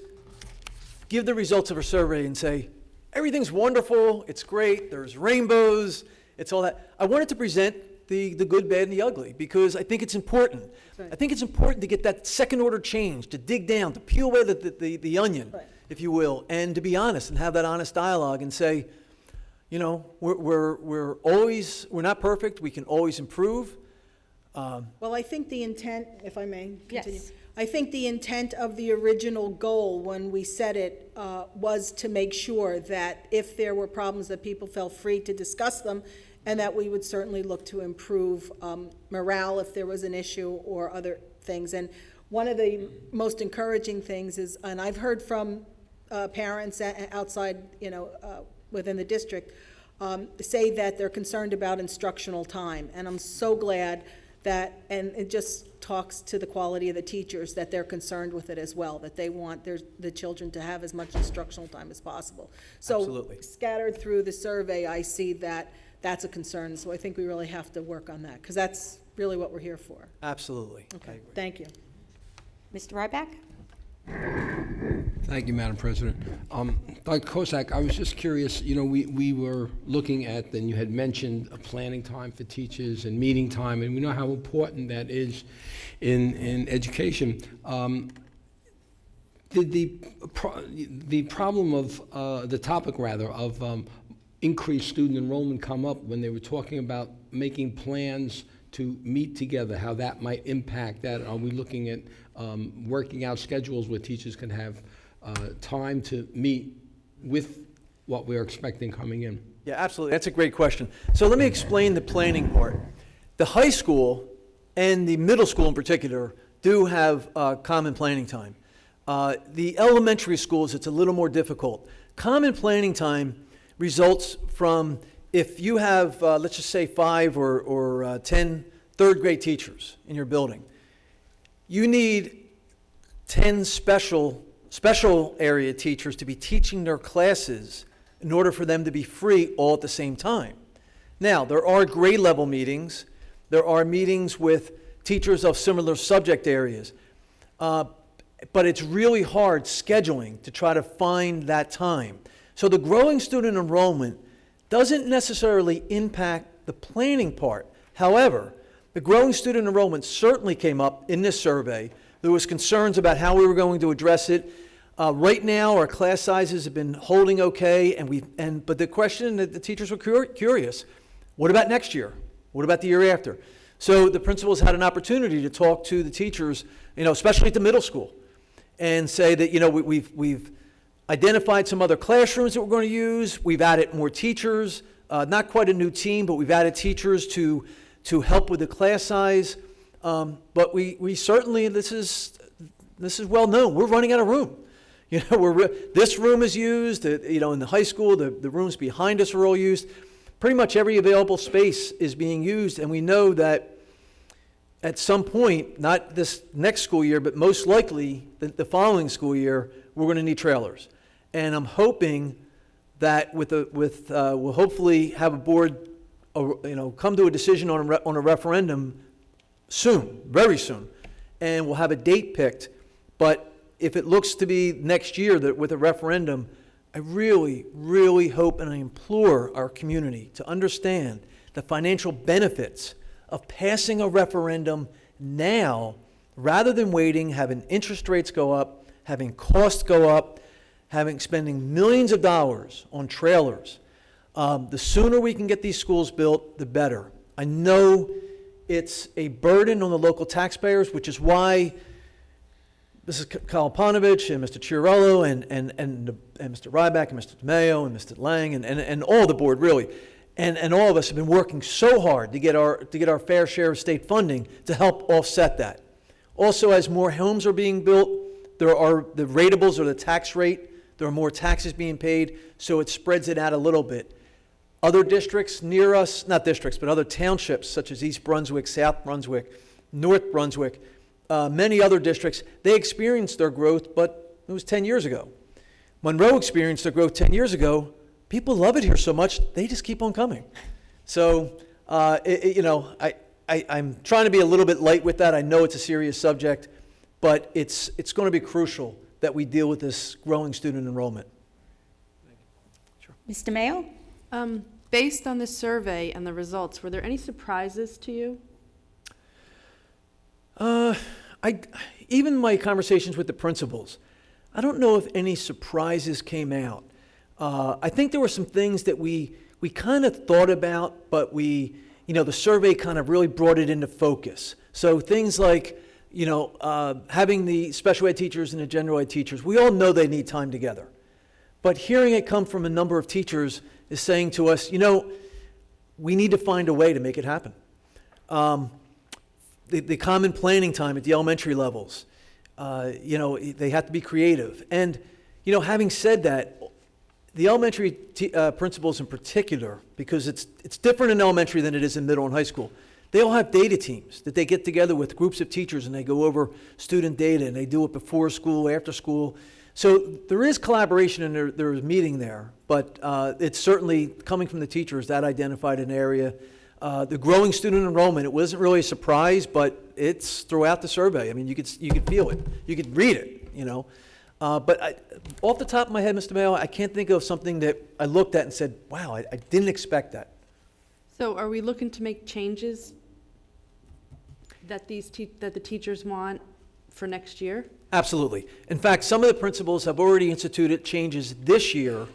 Speaker 4: give the results of a survey and say, everything's wonderful, it's great, there's rainbows, it's all that. I wanted to present the good, bad, and the ugly, because I think it's important.
Speaker 12: Right.
Speaker 4: I think it's important to get that second order change, to dig down, to peel away the onion,
Speaker 12: Right.
Speaker 4: if you will, and to be honest and have that honest dialogue and say, you know, we're not perfect, we can always improve.
Speaker 12: Well, I think the intent, if I may continue.
Speaker 1: Yes.
Speaker 12: I think the intent of the original goal when we set it was to make sure that if there were problems, that people felt free to discuss them, and that we would certainly look to improve morale if there was an issue or other things. And one of the most encouraging things is, and I've heard from parents outside, you know, within the district, say that they're concerned about instructional time. And I'm so glad that, and it just talks to the quality of the teachers, that they're concerned with it as well, that they want the children to have as much instructional time as possible. So
Speaker 4: Absolutely.
Speaker 12: Scattered through the survey, I see that that's a concern. So I think we really have to work on that, because that's really what we're here for.
Speaker 4: Absolutely. I
Speaker 12: Okay,
Speaker 4: agree.
Speaker 12: thank you.
Speaker 1: Mr. Ryback?
Speaker 11: Thank you, Madam President. Dr. Kosak, I was just curious, you know, we were looking at, and you had mentioned a planning time for teachers and meeting time, and we know how important that is in education. Did the problem of, the topic rather, of increased student enrollment come up when they were talking about making plans to meet together, how that might impact that? Are we looking at working out schedules where teachers can have time to meet with what we're expecting coming in?
Speaker 4: Yeah, absolutely. That's a great question. So let me explain the planning part. The high school and the middle school in particular do have common planning time. The elementary schools, it's a little more difficult. Common planning time results from, if you have, let's just say 5 or 10 third grade teachers in your building, you need 10 special area teachers to be teaching their classes in order for them to be free all at the same time. Now, there are grade level meetings. There are meetings with teachers of similar subject areas. But it's really hard scheduling to try to find that time. So the growing student enrollment doesn't necessarily impact the planning part. However, the growing student enrollment certainly came up in this survey. There was concerns about how we were going to address it. Right now, our class sizes have been holding okay, but the question that the teachers were curious, what about next year? What about the year after? So the principals had an opportunity to talk to the teachers, you know, especially at the middle school, and say that, you know, we've identified some other classrooms that we're going to use. We've added more teachers, not quite a new team, but we've added teachers to help with the class size. But we certainly, this is well known. We're running out of room. You know, this room is used. You know, in the high school, the rooms behind us are all used. Pretty much every available space is being used, and we know that at some point, not this next school year, but most likely the following school year, we're going to need trailers. And I'm hoping that we'll hopefully have a board, you know, come to a decision on a referendum soon, very soon, and we'll have a date picked. But if it looks to be next year that with a referendum, I really, really hope and I implore our community to understand the financial benefits of passing a referendum now Rather than waiting, having interest rates go up, having costs go up, spending millions of dollars on trailers, the sooner we can get these schools built, the better. I know it's a burden on the local taxpayers, which is why Mrs. Kalpanovich and Mr. Chiarello and Mr. Ryback and Mr. DeMayo and Mr. Lang and all the board really, and all of us have been working so hard to get our fair share of state funding to help offset that. Also, as more homes are being built, there are the ratables or the tax rate. There are more taxes being paid, so it spreads it out a little bit. Other districts near us, not districts, but other townships such as East Brunswick, South Brunswick, North Brunswick, many other districts, they experienced their growth, but it was 10 years ago. Monroe experienced their growth 10 years ago. People love it here so much, they just keep on coming. So, I'm trying to be a little bit light with that. I know it's a serious subject, but it's going to be crucial that we deal with this growing student enrollment.
Speaker 1: Mr. Mayo?
Speaker 13: Based on the survey and the results, were there any surprises to you?
Speaker 4: Even my conversations with the principals, I don't know if any surprises came out. I think there were some things that we kind of thought about, but the survey kind of really brought it into focus. So things like, having the special ed teachers and the general ed teachers, we all know they need time together. But hearing it come from a number of teachers is saying to us, we need to find a way to make it happen. The common planning time at the elementary levels, they have to be creative. And, having said that, the elementary principals in particular, because it's different in elementary than it is in middle and high school, they all have data teams that they get together with groups of teachers and they go over student data and they do it before school, after school. So there is collaboration and there is meeting there, but it's certainly coming from the teachers that identified an area. The growing student enrollment, it wasn't really a surprise, but it's throughout the survey. I mean, you could feel it. You could read it, But off the top of my head, Mr. Mayo, I can't think of something that I looked at and said, wow, I didn't expect that.
Speaker 13: So are we looking to make changes that that the teachers want for next year?
Speaker 4: Absolutely. In fact, some of the principals have already instituted changes this year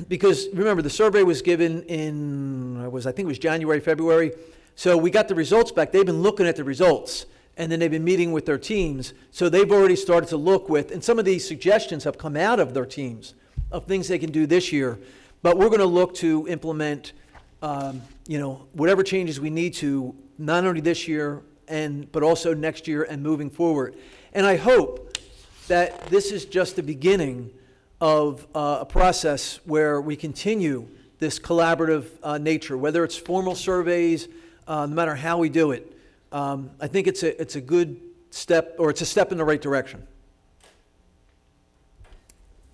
Speaker 4: because, remember, the survey was given in, I think it was January, February. So we got the results back. They've been looking at the results, and then they've been meeting with their teams. So they've already started to look with, and some of these suggestions have come out of their teams of things they can do this year. But we're going to look to implement, whatever changes we need to, not only this year, but also next year and moving forward. And I hope that this is just the beginning of a process where we continue this collaborative nature, whether it's formal surveys, no matter how we do it. I think it's a good step, or it's a step in the right direction.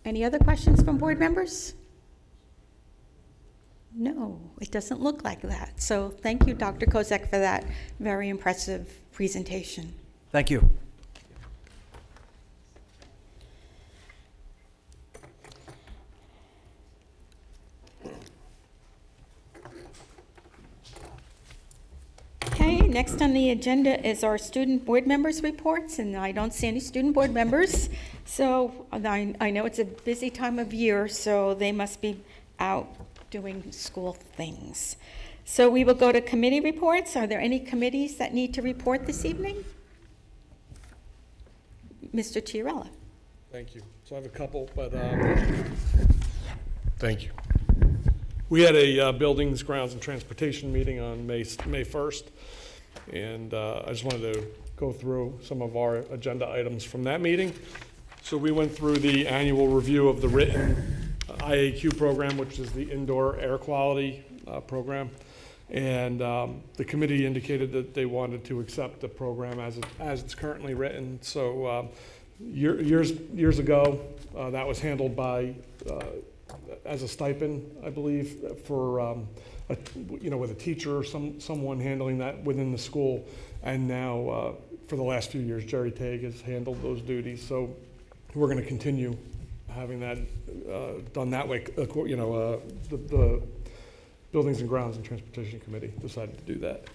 Speaker 1: Any other questions from board members? No, it doesn't look like that. So thank you, Dr. Kozak, for that very impressive presentation.
Speaker 4: Thank you.
Speaker 1: Okay, next on the agenda is our student board members' reports, and I don't see any student board members. So I know it's a busy time of year, so they must be out doing school things. So we will go to committee reports. Are there any committees that need to report this evening? Mr. Chiarella.
Speaker 3: Thank you. So I have a couple, but thank you. We had a Buildings, Grounds, and Transportation meeting on May 1st, and I just wanted to go through some of our agenda items from that meeting. So we went through the annual review of the written IAQ program, which is the indoor air quality program, and the committee indicated that they wanted to accept the program as it's currently written. So years ago, that was handled by as a stipend, I believe, for with a teacher or someone handling that within the school. And now, for the last few years, Jerry Tague has handled those duties. So we're going to continue having that done that way. The Buildings and Grounds and Transportation Committee decided to do that.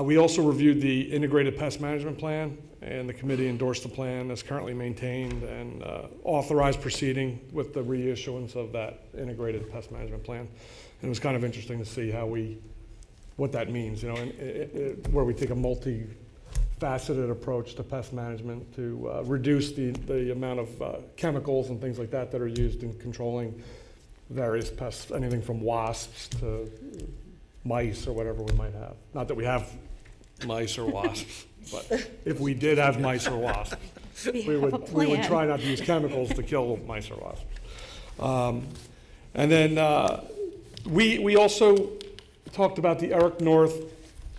Speaker 3: We also reviewed the Integrated Pest Management Plan, and the committee endorsed the plan that's currently maintained and authorized proceeding with the reissuance of that Integrated Pest Management Plan. And it was kind of interesting to see what that means, you know, where we take a multi-faceted approach to pest management to reduce the amount of chemicals and things like that that are used in controlling various pests, anything from wasps to mice or whatever we might have. Not that we have mice or wasps, but if we did have mice or wasps, we would try not to use chemicals to kill mice or wasps. And then we also talked about the Eric North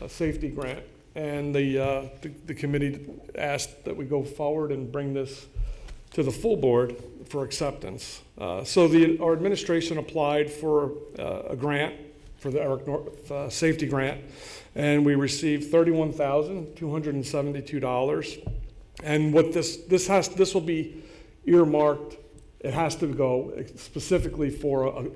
Speaker 3: safety grant, and the committee asked that we go forward and bring this to the full board for acceptance. So our administration applied for a grant for the Eric North safety grant, and we received $31,272. And what this will be earmarked. It has to go specifically for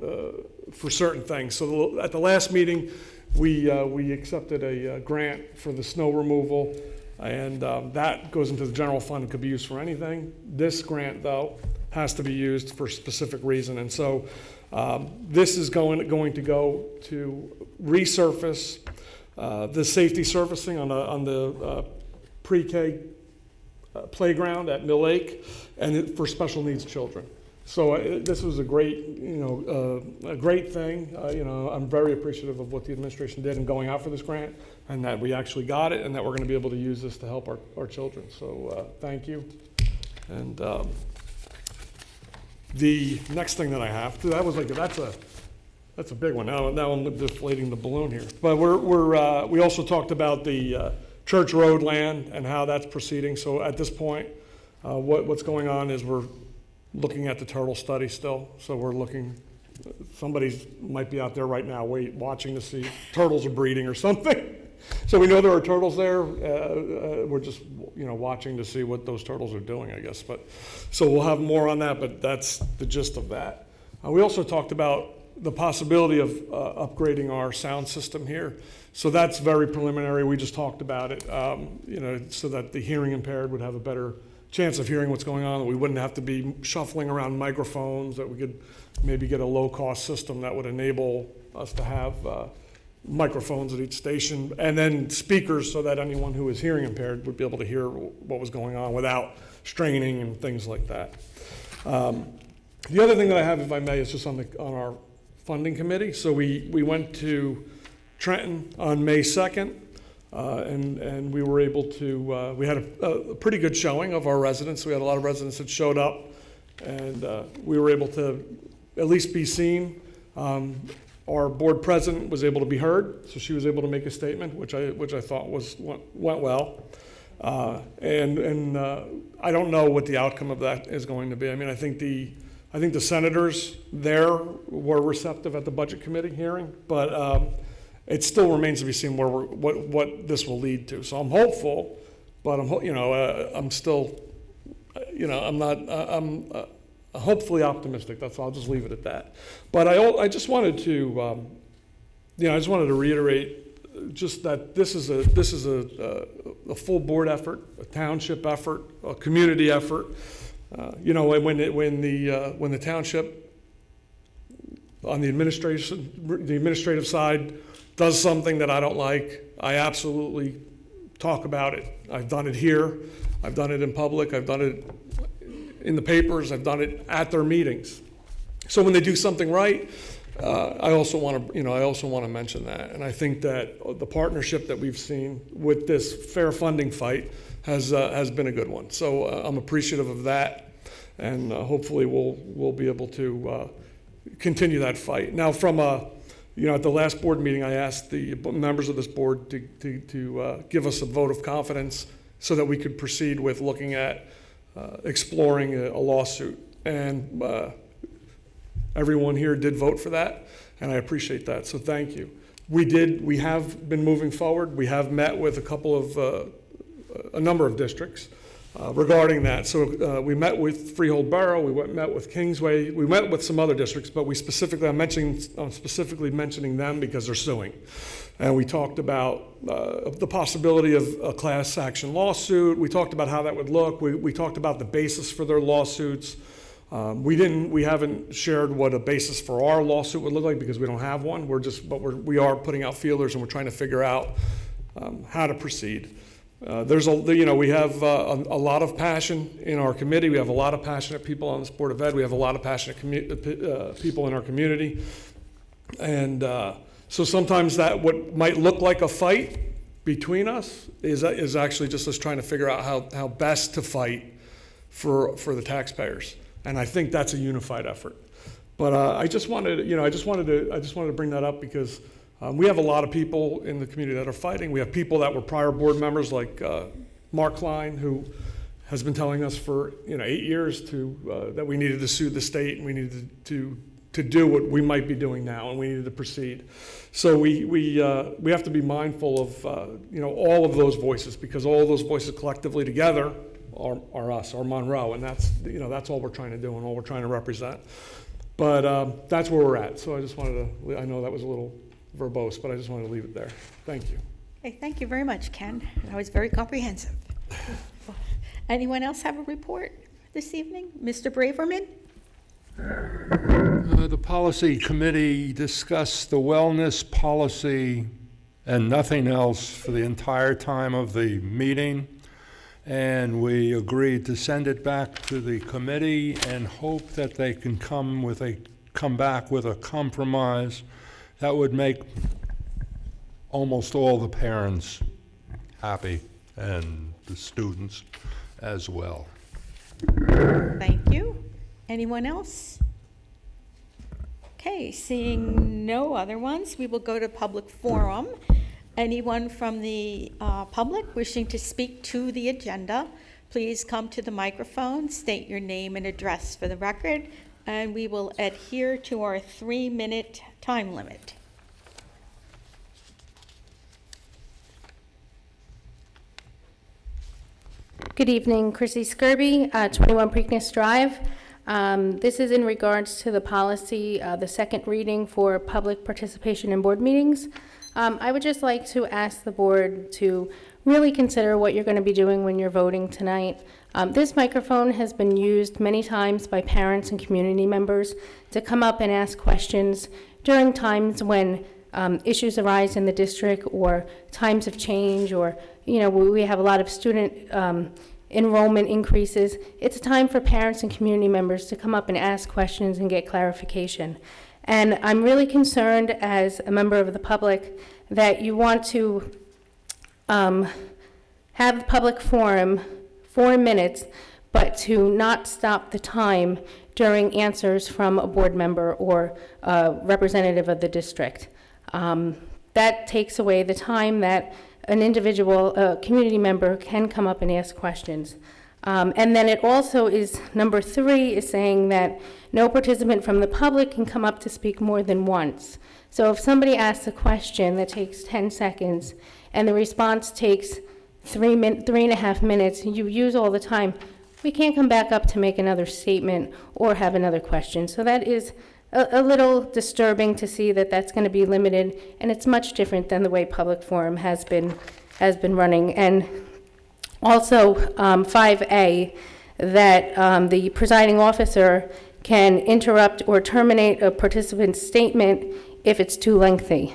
Speaker 3: certain things. So at the last meeting, we accepted a grant for the snow removal, and that goes into the general fund and could be used for anything. This grant, though, has to be used for a specific reason, and so this is going to go to resurface the safety surfacing on the pre-K playground at Mill Lake, and for special needs children. So this was a great, a great thing. I'm very appreciative of what the administration did in going out for this grant, and that we actually got it, and that we're going to be able to use this to help our children. So thank you. And the next thing that I have, that's a big one. Now I'm deflating the balloon here. But we also talked about the Church Road land and how that's proceeding. So at this point, what's going on is we're looking at the turtle study still. So we're looking, somebody might be out there right now watching to see if turtles are breeding or something. So we know there are turtles there. We're just watching to see what those turtles are doing, I guess. But so we'll have more on that, but that's the gist of that. We also talked about the possibility of upgrading our sound system here. So that's very preliminary. We just talked about it, so that the hearing impaired would have a better chance of hearing what's going on, that we wouldn't have to be shuffling around microphones, that we could maybe get a low-cost system that would enable us to have microphones at each station, and then speakers so that anyone who is hearing impaired would be able to hear what was going on without straining and things like that. The other thing that I have, if I may, is just on our funding committee. So we went to Trenton on May 2nd, and we were able to, we had a pretty good showing of our residents. We had a lot of residents that showed up, and we were able to at least be seen. Our board president was able to be heard, so she was able to make a statement, which I thought went well. And I don't know what the outcome of that is going to be. I mean, I think the senators there were receptive at the budget committee hearing, but it still remains to be seen what this will lead to. So I'm hopeful, but I'm still, I'm hopefully optimistic. That's all. I'll just leave it at that. But I just wanted to, reiterate just that this is a full board effort, a township effort, a community effort. When the township on the administrative side does something that I don't like, I absolutely talk about it. I've done it here. I've done it in public. I've done it in the papers. I've done it at their meetings. So when they do something right, I also want to mention that. And I think that the partnership that we've seen with this fair funding fight has been a good one. So I'm appreciative of that, and hopefully we'll be able to continue that fight. Now, from at the last board meeting, I asked the members of this board to give us a vote of confidence so that we could proceed with looking at exploring a lawsuit. And everyone here did vote for that, and I appreciate that, so thank you. We have been moving forward. We have met with a number of districts. regarding that. So we met with Freehold Borough, met with Kingsway, we met with some other districts, but I'm specifically mentioning them because they're suing. And we talked about the possibility of a class action lawsuit. We talked about how that would look. We talked about the basis for their lawsuits. We haven't shared what a basis for our lawsuit would look like because we don't have one. We are putting out feelers and we're trying to figure out how to proceed. We have a lot of passion in our committee. We have a lot of passionate people on this Board of Ed. We have a lot of passionate people in our community. And so sometimes that what might look like a fight between us is actually just us trying to figure out how best to fight for the taxpayers. And I think that's a unified effort. But I just wanted to bring that up because we have a lot of people in the community that are fighting. We have people that were prior board members like Mark Klein, who has been telling us for 8 years that we needed to sue the state and we needed to do what we might be doing now, and we needed to proceed. So we have to be mindful of all of those voices, because all of those voices collectively together are us, or Monroe, and that's all we're trying to do and all we're trying to represent. But that's where we're at. So I just wanted to. I know that was a little verbose, but I just wanted to leave it there. Thank you.
Speaker 1: Okay, thank you very much, Ken. That was very comprehensive. Anyone else have a report this evening? Mr. Braverman?
Speaker 14: The policy committee discussed the wellness policy and nothing else for the entire time of the meeting, and we agreed to send it back to the committee and hope that they can come back with a compromise that would make almost all the parents happy and the students as well.
Speaker 1: Thank you. Anyone else? Okay, seeing no other ones, we will go to public forum. Anyone from the public wishing to speak to the agenda, please come to the microphone, state your name and address for the record, and we will adhere to our 3-minute time limit.
Speaker 15: Good evening, Chrissy Skirby, 21 Preakness Drive. This is in regards to the policy, the second reading for public participation in board meetings. I would just like to ask the board to really consider what you're going to be doing when you're voting tonight. This microphone has been used many times by parents and community members to come up and ask questions during times when issues arise in the district or times of change, or we have a lot of student enrollment increases. It's a time for parents and community members to come up and ask questions and get clarification. And I'm really concerned as a member of the public that you want to have public forum 4 minutes, but to not stop the time during answers from a board member or a representative of the district. That takes away the time that an individual community member can come up and ask questions. And then it also is, number 3 is saying that no participant from the public can come up to speak more than once. So if somebody asks a question that takes 10 seconds and the response takes 3.5 minutes, you use all the time, we can't come back up to make another statement or have another question. So that is a little disturbing to see that that's going to be limited, and it's much different than the way public forum has been running. And also 5A, that the presiding officer can interrupt or terminate a participant's statement if it's too lengthy.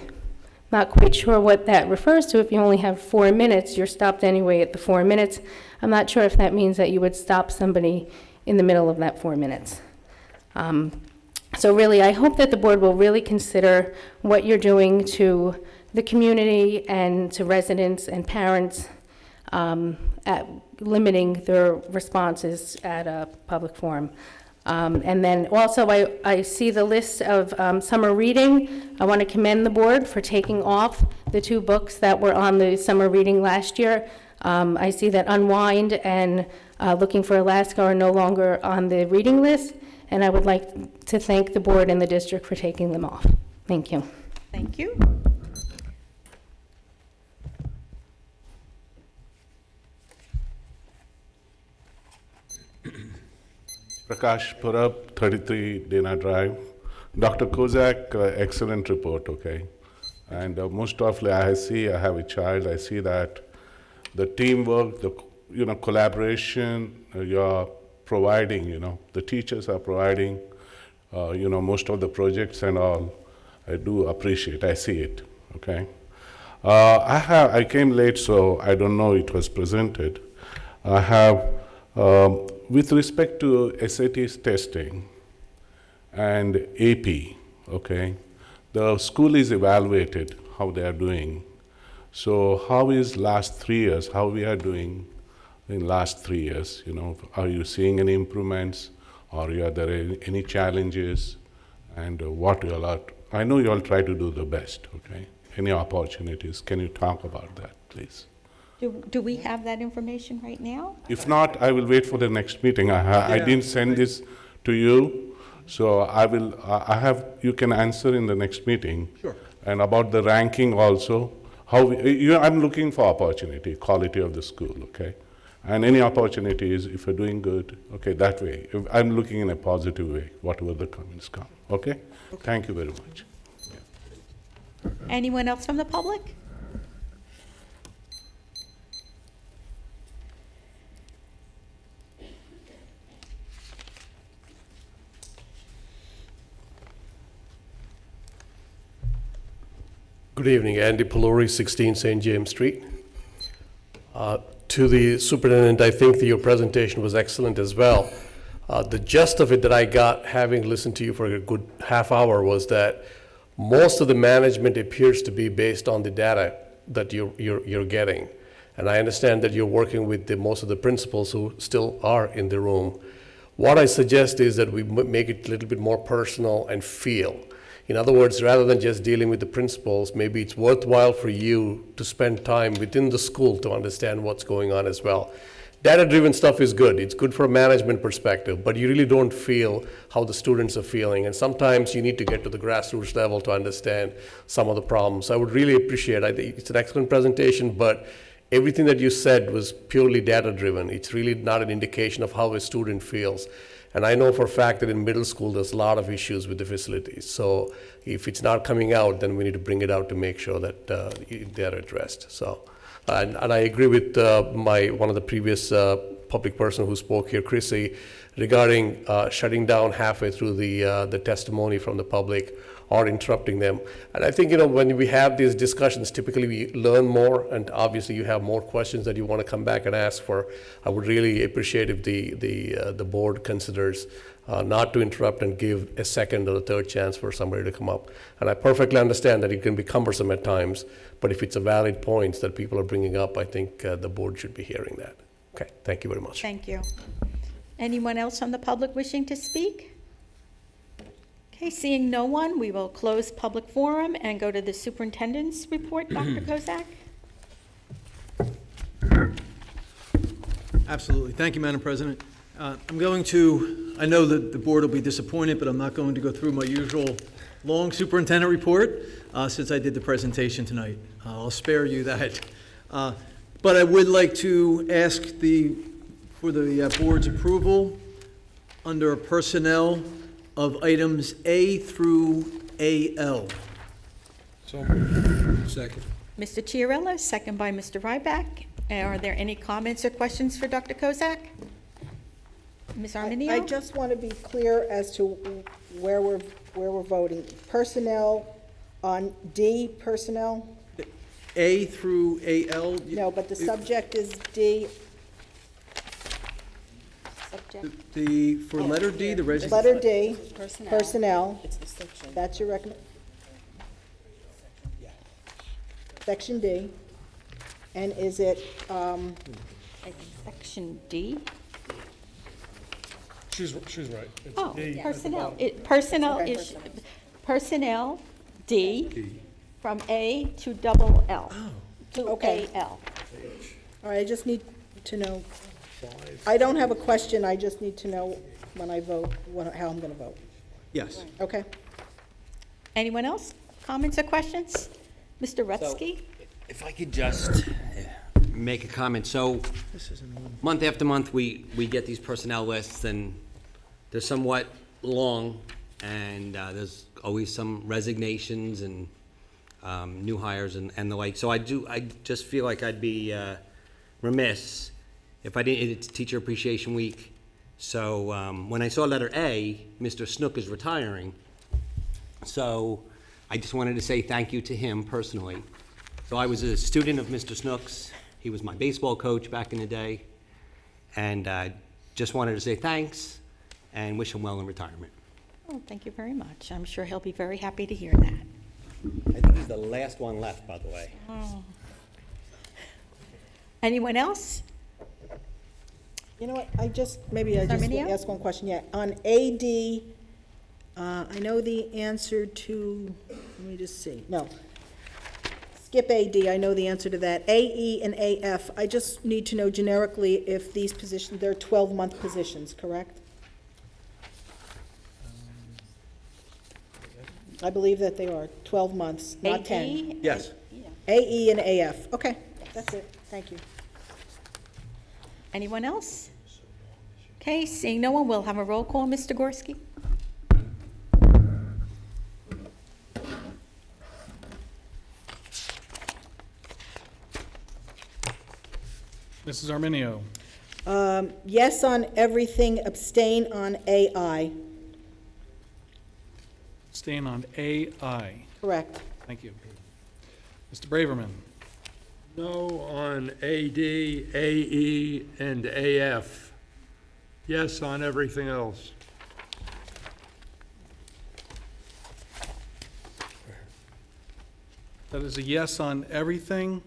Speaker 15: Not quite sure what that refers to. If you only have 4 minutes, you're stopped anyway at the 4 minutes. I'm not sure if that means that you would stop somebody in the middle of that 4 minutes. So really, I hope that the board will really consider what you're doing to the community and to residents and parents at limiting their responses at a public forum. And then also, I see the list of summer reading. I want to commend the board for taking off the 2 books that were on the summer reading last year. I see that Unwind and Looking for Alaska are no longer on the reading list, and I would like to thank the board and the district for taking them off. Thank you.
Speaker 1: Thank you.
Speaker 16: Prakash Purab, 33 Dana Drive. Dr. Kozak, excellent report, okay? And most often I have a child, I see that the teamwork, the collaboration you're providing, the teachers are providing, most of the projects and all, I do appreciate, I see it, okay? I came late, so I don't know it was presented. I have, with respect to SAT testing and AP, okay, the school is evaluated how they are doing. So how is last 3 years, how we are doing in last 3 years, are you seeing any improvements, or are there any challenges, and what you all are, I know you all try to do the best, okay? Any opportunities, can you talk about that, please?
Speaker 1: Do we have that information right now?
Speaker 16: If not, I will wait for the next meeting. I didn't send this to you, so you can answer in the next meeting.
Speaker 4: Sure.
Speaker 16: And about the ranking also, I'm looking for opportunity, quality of the school, okay? And any opportunities, if you're doing good, okay, that way. I'm looking in a positive way, whatever the comments come, okay? Thank you very much.
Speaker 1: Anyone else from the public?
Speaker 17: Good evening, Andy Pelori, 16 St. James Street. To the superintendent, I think that your presentation was excellent as well. The gist of it that I got, having listened to you for a good half hour, was that most of the management appears to be based on the data that you're getting. And I understand that you're working with most of the principals who still are in the room. What I suggest is that we make it a little bit more personal and feel. In other words, rather than just dealing with the principals, maybe it's worthwhile for you to spend time within the school to understand what's going on as well. Data-driven stuff is good. It's good from a management perspective, but you really don't feel how the students are feeling. And sometimes you need to get to the grassroots level to understand some of the problems. I would really appreciate, I think it's an excellent presentation, but everything that you said was purely data-driven. It's really not an indication of how a student feels. And I know for a fact that in middle school, there's a lot of issues with the facilities. So if it's not coming out, then we need to bring it out to make sure that they're addressed. So, and I agree with one of the previous public person who spoke here, Chrissy, regarding shutting down halfway through the testimony from the public or interrupting them. And I think, when we have these discussions, typically we learn more, and obviously you have more questions that you want to come back and ask for. I would really appreciate if the board considers not to interrupt and give a second or a third chance for somebody to come up. And I perfectly understand that it can be cumbersome at times, but if it's a valid point that people are bringing up, I think the board should be hearing that. Okay, thank you very much.
Speaker 1: Thank you. Anyone else from the public wishing to speak? Okay, seeing no one, we will close public forum and go to the superintendent's report. Dr. Kozak?
Speaker 4: Absolutely. Thank you, Madam President. I know that the board will be disappointed, but I'm not going to go through my usual long superintendent report since I did the presentation tonight. I'll spare you that. But I would like to ask for the board's approval under personnel of items A through AL.
Speaker 11: So, second.
Speaker 1: Mr. Chiarella, second by Mr. Ryback. Are there any comments or questions for Dr. Kozak? Ms. Arminio?
Speaker 12: I just want to be clear as to where we're voting. Personnel on D, personnel?
Speaker 4: A through AL?
Speaker 12: No, but the subject is D.
Speaker 4: For letter D, the resident.
Speaker 12: Letter D, personnel. That's your recommendation. Section D. And is it,
Speaker 1: Section D?
Speaker 3: She's right. It's
Speaker 1: Oh,
Speaker 3: D at the
Speaker 1: personnel.
Speaker 3: bottom.
Speaker 1: Personnel D from A to double L. To
Speaker 12: Okay.
Speaker 1: AL.
Speaker 12: all right, I just need to know. I don't have a question, I just need to know when I vote, how I'm going to vote.
Speaker 4: Yes.
Speaker 12: Okay.
Speaker 1: Anyone else? Comments or questions? Mr. Rutsky?
Speaker 18: If I could just make a comment. So month after month, we get these personnel lists, and they're somewhat long, and there's always some resignations and new hires and the like. So I just feel like I'd be remiss if I didn't, it's Teacher Appreciation Week. So when I saw letter A, Mr. Snook is retiring. So I just wanted to say thank you to him personally. So I was a student of Mr. Snook's. He was my baseball coach back in the day. And just wanted to say thanks and wish him well in retirement.
Speaker 1: Oh, thank you very much. I'm sure he'll be very happy to hear that.
Speaker 18: I think he's the last one left, by the way.
Speaker 1: Oh. Anyone else?
Speaker 12: You know what, maybe I just
Speaker 1: Arminio?
Speaker 12: ask one question, yeah. On AD, I know the answer to, let me just see, no. Skip AD, I know the answer to that. AE and AF, I just need to know generically if these positions, they're 12-month positions, correct? I believe that they are 12 months, not 10.
Speaker 4: Yes.
Speaker 12: AE and AF, okay, that's it, thank you.
Speaker 1: Anyone else? Okay, seeing no one, we'll have a roll call. Mr. Gorski?
Speaker 2: Mrs. Arminio.
Speaker 12: Yes on everything, abstain on AI.
Speaker 2: Staying on AI.
Speaker 12: Correct.
Speaker 2: Thank you. Mr. Braverman.
Speaker 14: No on AD, AE, and AF. Yes on everything else.
Speaker 2: That is a yes on everything,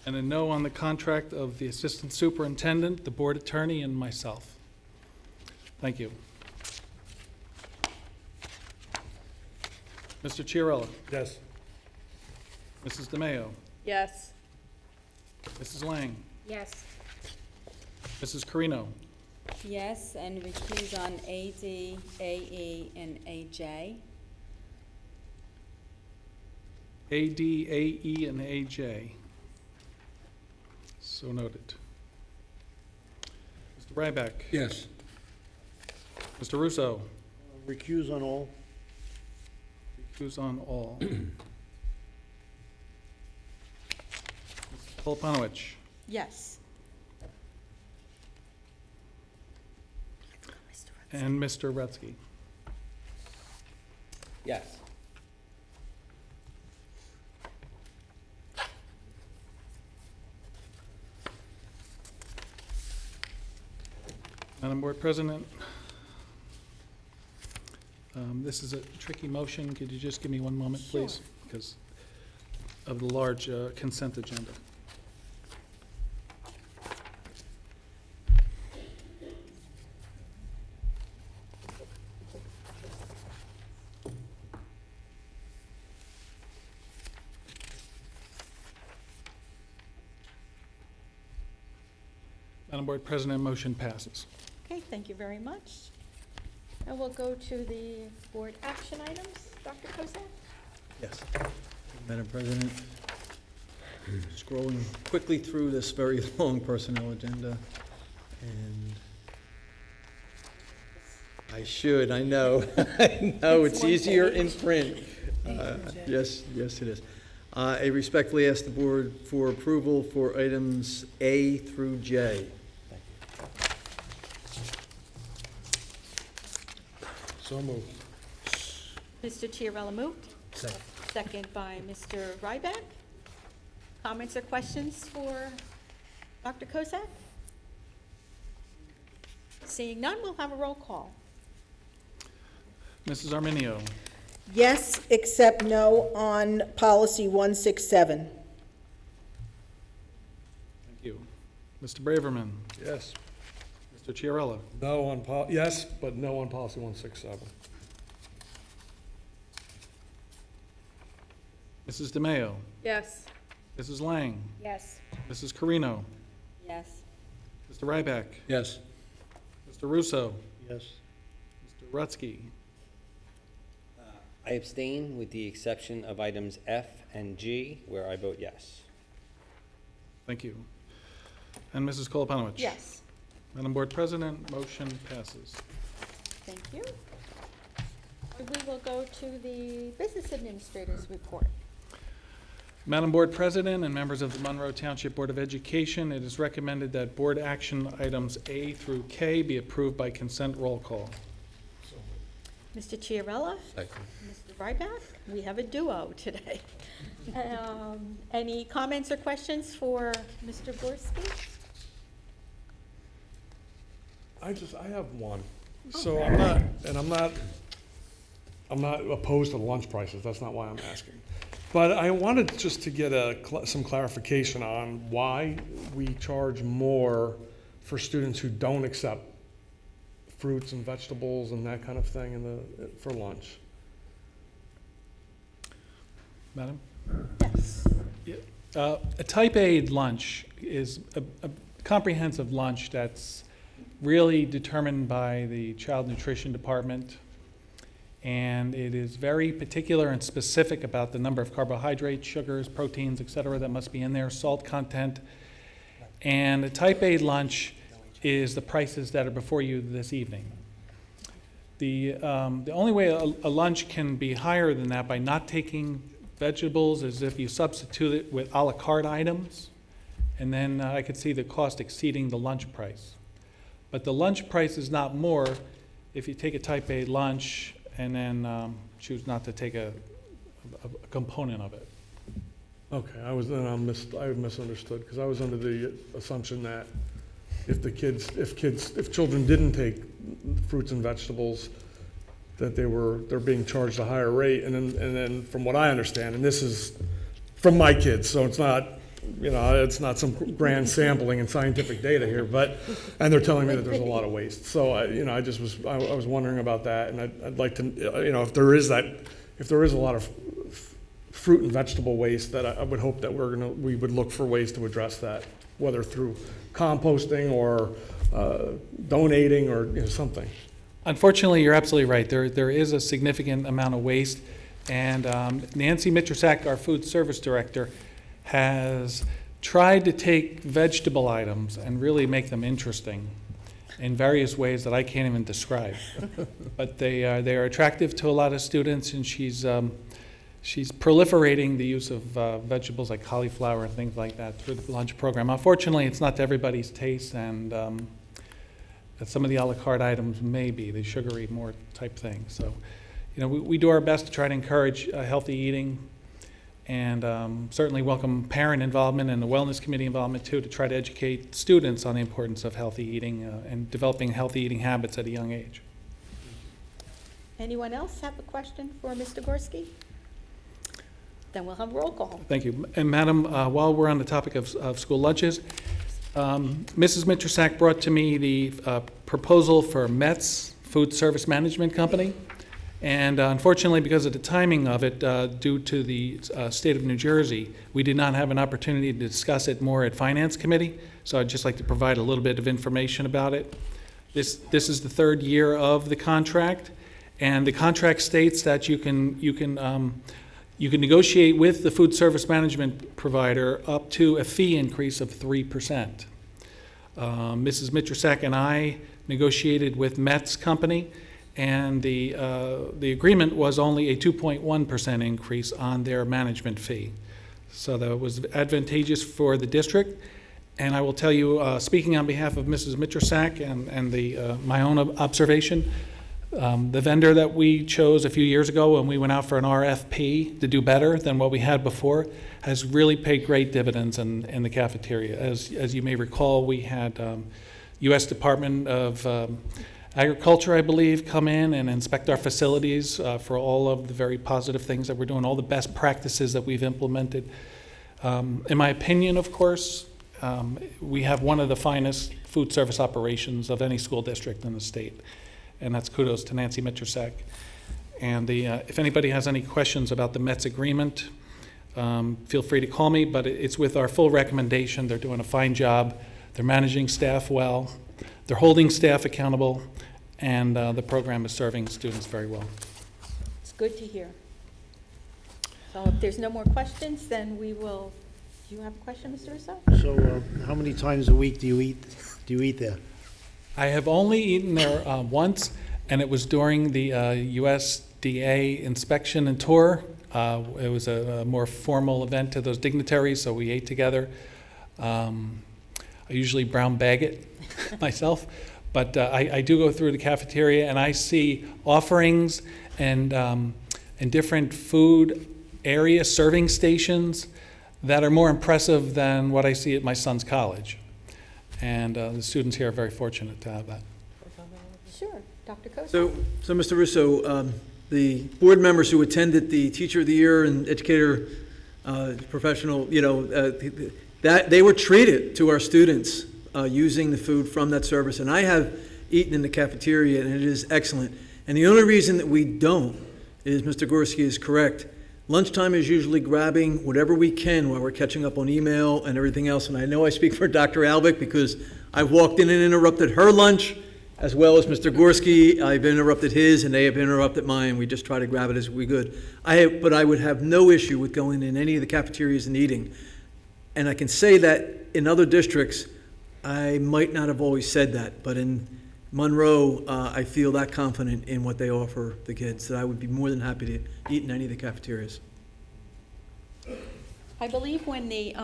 Speaker 2: and a no on the contract of the Assistant Superintendent, the Board Attorney, and myself. Thank you. Mr. Chiarella.
Speaker 3: Yes.
Speaker 2: Mrs. DeMayo.
Speaker 13: Yes.
Speaker 2: Mrs. Lang.
Speaker 19: Yes.
Speaker 2: Mrs. Carino.
Speaker 19: Yes, and recuse on AD, AE, and AJ.
Speaker 2: AD, AE, and AJ. So noted. Mr. Ryback.
Speaker 11: Yes.
Speaker 2: Mr. Russo.
Speaker 3: Recuse on all.
Speaker 2: Recuse on all. Mrs. Polaponowicz.
Speaker 1: Yes.
Speaker 2: And Mr. Retzky.
Speaker 18: Yes.
Speaker 2: Madam Board President, this is a tricky motion. Could you just give me one moment, please? Because of the large consent agenda. Madam Board President, motion passes.
Speaker 1: Okay, thank you very much. And we'll go to the board action items. Dr. Kozak?
Speaker 4: Yes. Madam President, scrolling quickly through this very long personnel agenda, and I know, I know, it's easier in print. Yes, it is. I respectfully ask the board for approval for items A through J.
Speaker 3: So moved.
Speaker 1: Mr. Chiarella moved. Second by Mr. Ryback. Comments or questions for Dr. Kozak? Seeing none, we'll have a roll call.
Speaker 2: Mrs. Arminio.
Speaker 12: Yes, except no on policy 167.
Speaker 2: Thank you. Mr. Braverman.
Speaker 3: Yes.
Speaker 2: Mr. Chiarella.
Speaker 3: No on yes, but no on policy 167.
Speaker 2: Mrs. DeMayo.
Speaker 13: Yes.
Speaker 2: Mrs. Lang.
Speaker 19: Yes.
Speaker 2: Mrs. Carino.
Speaker 19: Yes.
Speaker 2: Mr. Ryback.
Speaker 11: Yes.
Speaker 2: Mr. Russo.
Speaker 3: Yes.
Speaker 2: Mr. Rutsky.
Speaker 18: I abstain with the exception of items F and G, where I vote yes.
Speaker 2: Thank you. And Mrs. Koloponowicz.
Speaker 1: Yes.
Speaker 2: Madam Board President, motion passes.
Speaker 1: you. We will go to the Business Administrator's report.
Speaker 2: Madam Board President and members of the Monroe Township Board of Education, it is recommended that board action items A through K be approved by consent roll call.
Speaker 1: Mr. Chiarella?
Speaker 5: Second.
Speaker 1: Mr. Ryback? We have a duo today. Any comments or questions for Mr. Gorski?
Speaker 3: I have one. So
Speaker 1: Okay.
Speaker 3: I'm not opposed to the lunch prices, that's not why I'm asking. But I wanted just to get some clarification on why we charge more for students who don't accept fruits and vegetables and that kind of thing for lunch.
Speaker 2: Madam?
Speaker 1: Yes.
Speaker 2: A type A lunch is a comprehensive lunch that's really determined by the Child Nutrition Department. And it is very particular and specific about the number of carbohydrates, sugars, proteins, et cetera, that must be in there, salt content. And a type A lunch is the prices that are before you this evening. The only way a lunch can be higher than that by not taking vegetables is if you substitute it with a la carte items, and then I could see the cost exceeding the lunch price. But the lunch price is not more if you take a type A lunch and then choose not to take a component of it.
Speaker 3: Okay, I misunderstood, because I was under the assumption that if children didn't take fruits and vegetables, that they're being charged a higher rate, and then from what I understand, and this is from my kids, so it's not, it's not some grand sampling and scientific data here, and they're telling me that there's a lot of waste. So I was wondering about that, and I'd like to, if there is a lot of fruit and vegetable waste, that I would hope that we would look for ways to address that, whether through composting or donating or something.
Speaker 2: Unfortunately, you're absolutely right. There is a significant amount of waste, and Nancy Mitrosak, our food service director, has tried to take vegetable items and really make them interesting in various ways that I can't even describe. But they are attractive to a lot of students, and she's proliferating the use of vegetables like cauliflower and things like that through the lunch program. Unfortunately, it's not to everybody's taste, and some of the a la carte items may be the sugary more type thing. So, we do our best to try to encourage healthy eating, and certainly welcome parent involvement and the wellness committee involvement too, to try to educate students on the importance of healthy eating and developing healthy eating habits at a young age.
Speaker 1: Anyone else have a question for Mr. Gorski? Then we'll have roll call.
Speaker 2: Thank you. And Madam, while we're on the topic of school lunches, Mrs. Mitrosak brought to me the proposal for Metz Food Service Management Company. And unfortunately, because of the timing of it, due to the state of New Jersey, we did not have an opportunity to discuss it more at Finance Committee. So I'd just like to provide a little bit of information about it. This is the third year of the contract, and the contract states that you can negotiate with the food service management provider up to a fee increase of 3%. Mrs. Mitrosak and I negotiated with Metz Company, and the agreement was only a 2.1% increase on their management fee. So that was advantageous for the district. And I will tell you, speaking on behalf of Mrs. Mitrosak and my own observation, the vendor that we chose a few years ago when we went out for an RFP to do better than what we had before has really paid great dividends in the cafeteria. As you may recall, we had U.S. Department of Agriculture, I believe, come in and inspect our facilities for all of the very positive things that we're doing, all the best practices that we've implemented. In my opinion, of course, we have one of the finest food service operations of any school district in the state. And that's kudos to Nancy Mitrosak. And if anybody has any questions about the Metz agreement, feel free to call me, but it's with our full recommendation. They're doing a fine job. They're managing staff well. They're holding staff accountable, and the program is serving students very well.
Speaker 1: It's good to hear. So if there's no more questions, then we will. Do you have a question, Mr. Russo?
Speaker 20: So how many times a week do you eat there?
Speaker 2: I have only eaten there once, and it was during the USDA inspection and tour. It was a more formal event to those dignitaries, so we ate together. I usually brown bag it myself, but I do go through the cafeteria and I see offerings and different food area serving stations that are more impressive than what I see at my son's college. And the students here are very fortunate to have that.
Speaker 1: Sure, Dr. Kozak.
Speaker 4: So Mr. Russo, the board members who attended the Teacher of the Year and Educator Professional, that they were treated to our students using the food from that service. And I have eaten in the cafeteria, and it is excellent. And the only reason that we don't is Mr. Gorski is correct. Lunchtime is usually grabbing whatever we can while we're catching up on email and everything else. And I know I speak for Dr. Albick because I've walked in and interrupted her lunch, as well as Mr. Gorski. I've interrupted his, and they have interrupted mine. We just try to grab it as we could. But I would have no issue with going in any of the cafeterias and eating. And I can say that in other districts, I might not have always said that, but in Monroe, I feel that confident in what they offer the kids that I would be more than happy to eat in any of the cafeterias.
Speaker 1: I believe when the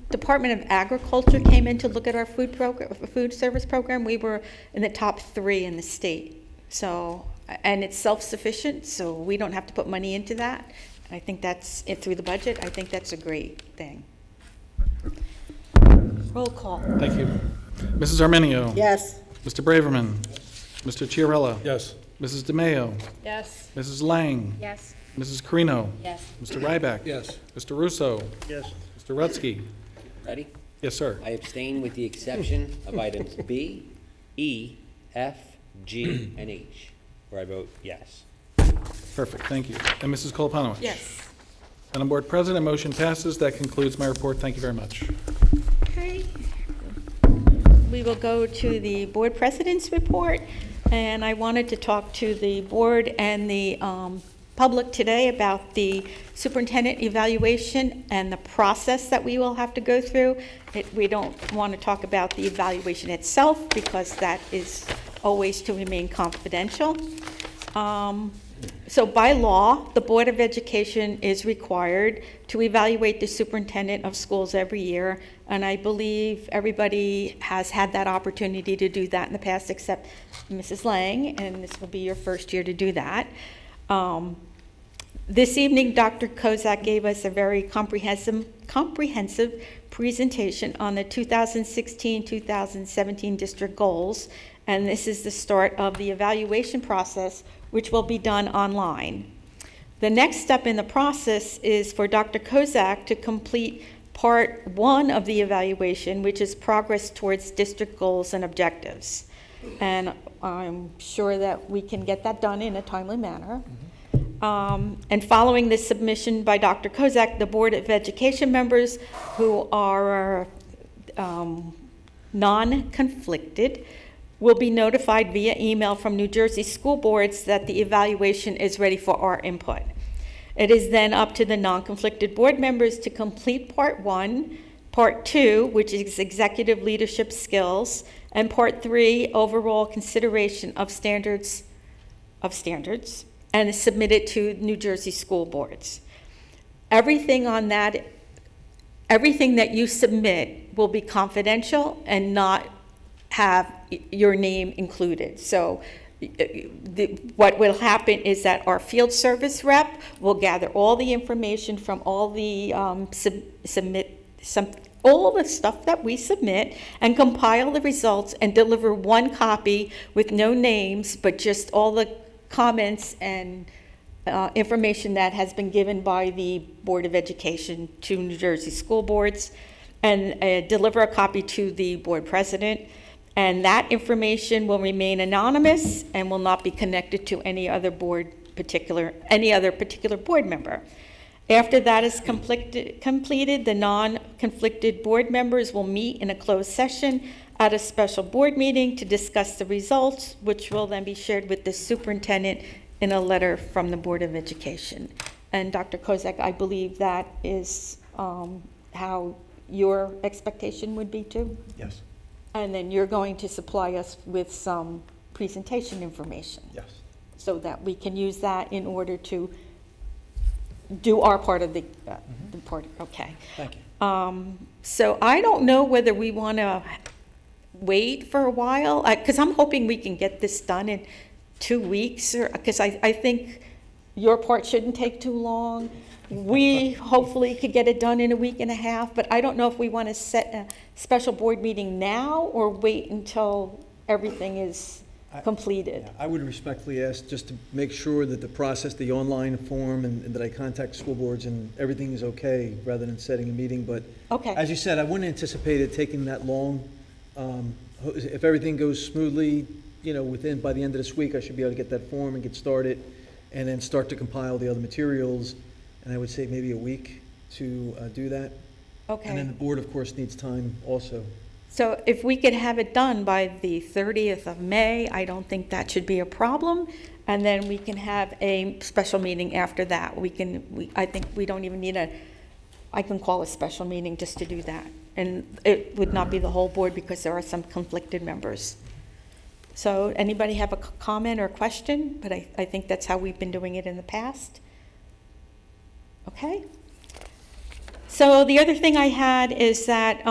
Speaker 1: Department of Agriculture came in to look at our food service program, we were in the top 3 in the state. So, and it's self-sufficient, so we don't have to put money into that. I think that's it through the budget. I think that's a great thing. Roll call.
Speaker 2: Thank you. Mrs. Arminio.
Speaker 12: Yes.
Speaker 2: Mr. Braverman. Mr. Chiarella.
Speaker 3: Yes.
Speaker 2: Mrs. DeMayo.
Speaker 13: Yes.
Speaker 2: Mrs. Lang.
Speaker 13: Yes.
Speaker 2: Mrs. Carino.
Speaker 19: Yes.
Speaker 2: Mr. Ryback.
Speaker 3: Yes.
Speaker 2: Mr. Russo.
Speaker 3: Yes.
Speaker 2: Mr. Rutsky.
Speaker 18: Ready?
Speaker 2: Yes, sir.
Speaker 18: I abstain with the exception of items B, E, F, G, and H, where I vote yes.
Speaker 2: Perfect, thank you. And Mrs. Koloponowicz?
Speaker 1: Yes.
Speaker 2: Madam Board President, motion passes. That concludes my report. Thank you very much.
Speaker 1: Okay. We will go to the board president's report, and I wanted to talk to the board and the public today about the superintendent evaluation and the process that we will have to go through. We don't want to talk about the evaluation itself because that is always to remain confidential. So by law, the Board of Education is required to evaluate the superintendent of schools every year, and I believe everybody has had that opportunity to do that in the past except Mrs. Lang, and this will be your first year to do that. This evening, Dr. Kozak gave us a very comprehensive presentation on the 2016-2017 district goals, and this is the start of the evaluation process, which will be done online. The next step in the process is for Dr. Kozak to complete part 1 of the evaluation, which is progress towards district goals and objectives. And I'm sure that we can get that done in a timely manner. And following this submission by Dr. Kozak, the Board of Education members who are non-conflicted will be notified via email from New Jersey school boards that the evaluation is ready for our input. It is then up to the non-conflicted board members to complete part 1, part 2, which is executive leadership skills, and part 3, overall consideration of standards, and is submitted to New Jersey school boards. Everything that you submit will be confidential and not have your name included. So what will happen is that our field service rep will gather all the information from all the all the stuff that we submit and compile the results and deliver one copy with no names, but just all the comments and information that has been given by the Board of Education to New Jersey school boards, and deliver a copy to the board president. And that information will remain anonymous and will not be connected to any other particular board member. After that is completed, the non-conflicted board members will meet in a closed session at a special board meeting to discuss the results, which will then be shared with the superintendent in a letter from the Board of Education. And Dr. Kozak, I believe that is how your expectation would be too?
Speaker 4: Yes.
Speaker 1: And then you're going to supply us with some presentation information.
Speaker 4: Yes.
Speaker 1: So that we can use that in order to do our part of the part, okay.
Speaker 4: Thank you.
Speaker 1: So I don't know whether we want to wait for a while, because I'm hoping we can get this done in 2 weeks, because I think your part shouldn't take too long. We hopefully could get it done in a week and a half, but I don't know if we want to set a special board meeting now or wait until everything is completed.
Speaker 4: I would respectfully ask just to make sure that the process, the online form, and that I contact school boards and everything is okay, rather than setting a meeting. But
Speaker 1: Okay.
Speaker 4: as you said, I wouldn't anticipate it taking that long. If everything goes smoothly, by the end of this week, I should be able to get that form and get started, and then start to compile the other materials. And I would say maybe a week to do that.
Speaker 1: Okay.
Speaker 4: And then the board, of course, needs time also.
Speaker 1: So if we could have it done by the 30th of May, I don't think that should be a problem. And then we can have a special meeting after that. I think we don't even need I can call a special meeting just to do that. And it would not be the whole board because there are some conflicted members. So anybody have a comment or question? But I think that's how we've been doing it in the past. Okay. So the other thing I had is that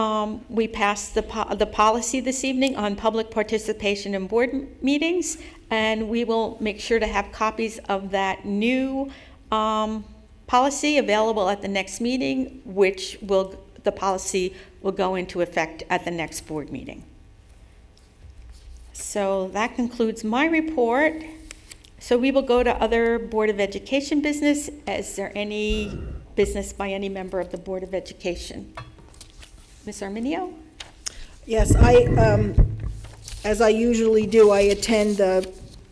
Speaker 1: we passed the policy this evening on public participation in board meetings, and we will make sure to have copies of that new policy available at the next meeting, the policy will go into effect at the next board meeting. So that concludes my report. So we will go to other Board of Education business. Is there any business by any member of the Board of Education? Ms. Arminio?
Speaker 12: Yes, as I usually do, I attend the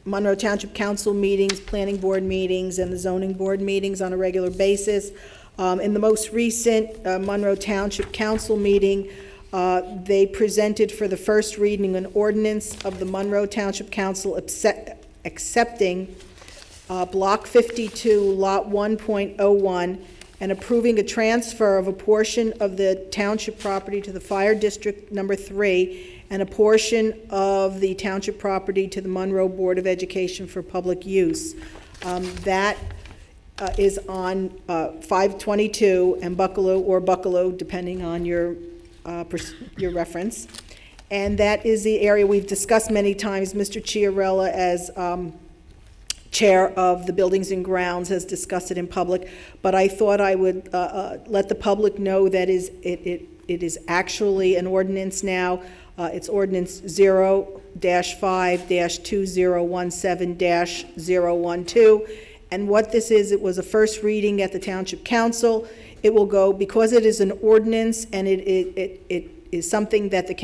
Speaker 12: Monroe Township Council meetings, Planning Board meetings, and the Zoning Board meetings on a regular basis. In the most recent Monroe Township Council meeting, they presented for the first reading an ordinance of the Monroe Township Council accepting Block 52, Lot 1.01, and approving a transfer of a portion of the township property to the Fire District Number 3 and a portion of the township property to the Monroe Board of Education for public use. That is on 522 and Buccalo, depending on your reference. And that is the area we've discussed many times. Mr. Chiarella, as chair of the Buildings and Grounds, has discussed it in public, but I thought I would let the public know that it is actually an ordinance now. It's ordinance 0-5-2017-012. And what this is, it was a first reading at the Township Council. It will go, because it is an ordinance and it is something that the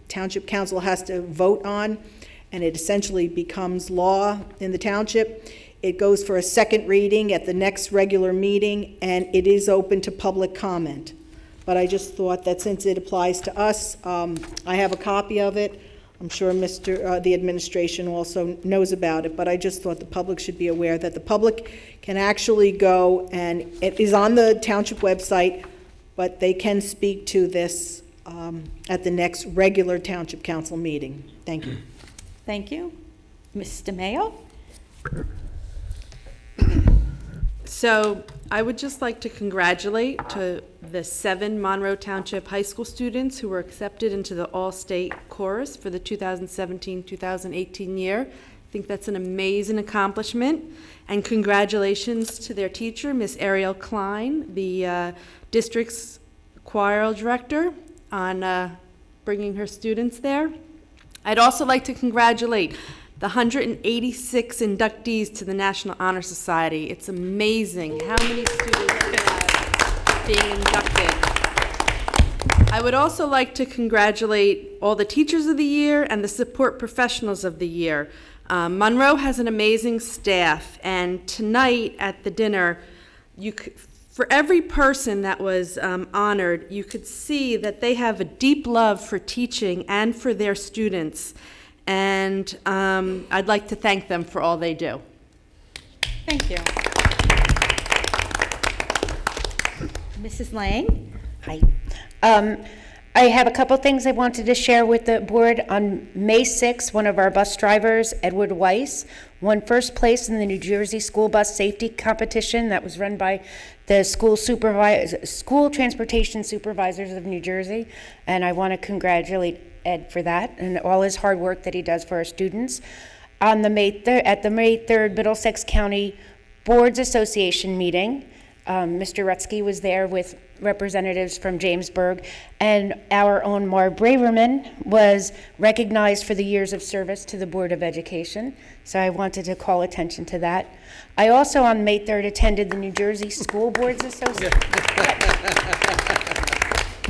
Speaker 12: Township Council has to vote on, and it essentially becomes law in the township. It goes for a second reading at the next regular meeting, and it is open to public comment. But I just thought that since it applies to us, I have a copy of it. I'm sure the administration also knows about it, but I just thought the public should be aware that the public can actually go, and it is on the township website, but they can speak to this at the next regular Township Council meeting. Thank you.
Speaker 1: Thank you. Ms. DeMayo?
Speaker 13: So I would just like to congratulate to the 7 Monroe Township High School students who were accepted into the All-State Chorus for the 2017-2018 year. I think that's an amazing accomplishment. And congratulations to their teacher, Miss Ariel Klein, the district's choir director, on bringing her students there. I'd also like to congratulate the 186 inductees to the National Honor Society. It's amazing how many students we have being inducted. I would also like to congratulate all the teachers of the year and the support professionals of the year. Monroe has an amazing staff, and tonight at the dinner, for every person that was honored, you could see that they have a deep love for teaching and for their students. And I'd like to thank them for all they do.
Speaker 1: Thank you. Mrs. Lang?
Speaker 20: Hi.
Speaker 15: I have a couple things I wanted to share with the board. On May 6th, one of our bus drivers, Edward Weiss, won first place in the New Jersey School Bus Safety Competition that was run by the School Transportation Supervisors of New Jersey, and I want to congratulate Ed for that and all his hard work that he does for our students. On the at the May 3rd Middlesex County Boards Association meeting, Mr. Rutsky was there with representatives from Jamesburg, and our own Mar Braverman was recognized for the years of service to the Board of Education, so I wanted to call attention to that. I also, on May 3rd, attended the New Jersey School Boards Association.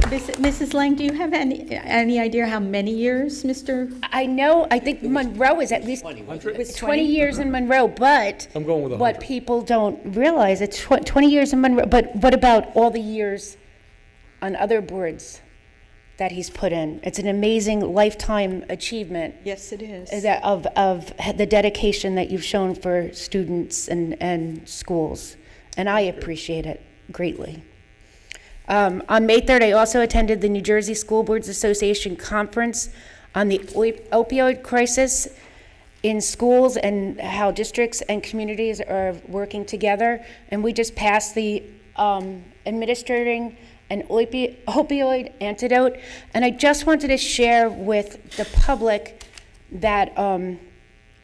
Speaker 1: Mrs. Lang, do you have any idea how many years, Mr.?
Speaker 15: I know, I think Monroe is at least 20 years in Monroe, but
Speaker 3: I'm going with
Speaker 15: what
Speaker 3: 100.
Speaker 15: people don't realize, it's 20 years in Monroe, but what about all the years on other boards that he's put in? It's an amazing lifetime achievement.
Speaker 1: Yes, it is.
Speaker 15: Of the dedication that you've shown for students and schools, and I appreciate it greatly. On May 3rd, I also attended the New Jersey School Boards Association Conference on the opioid crisis in schools and how districts and communities are working together. And we just passed the administering an opioid antidote. And I just wanted to share with the public that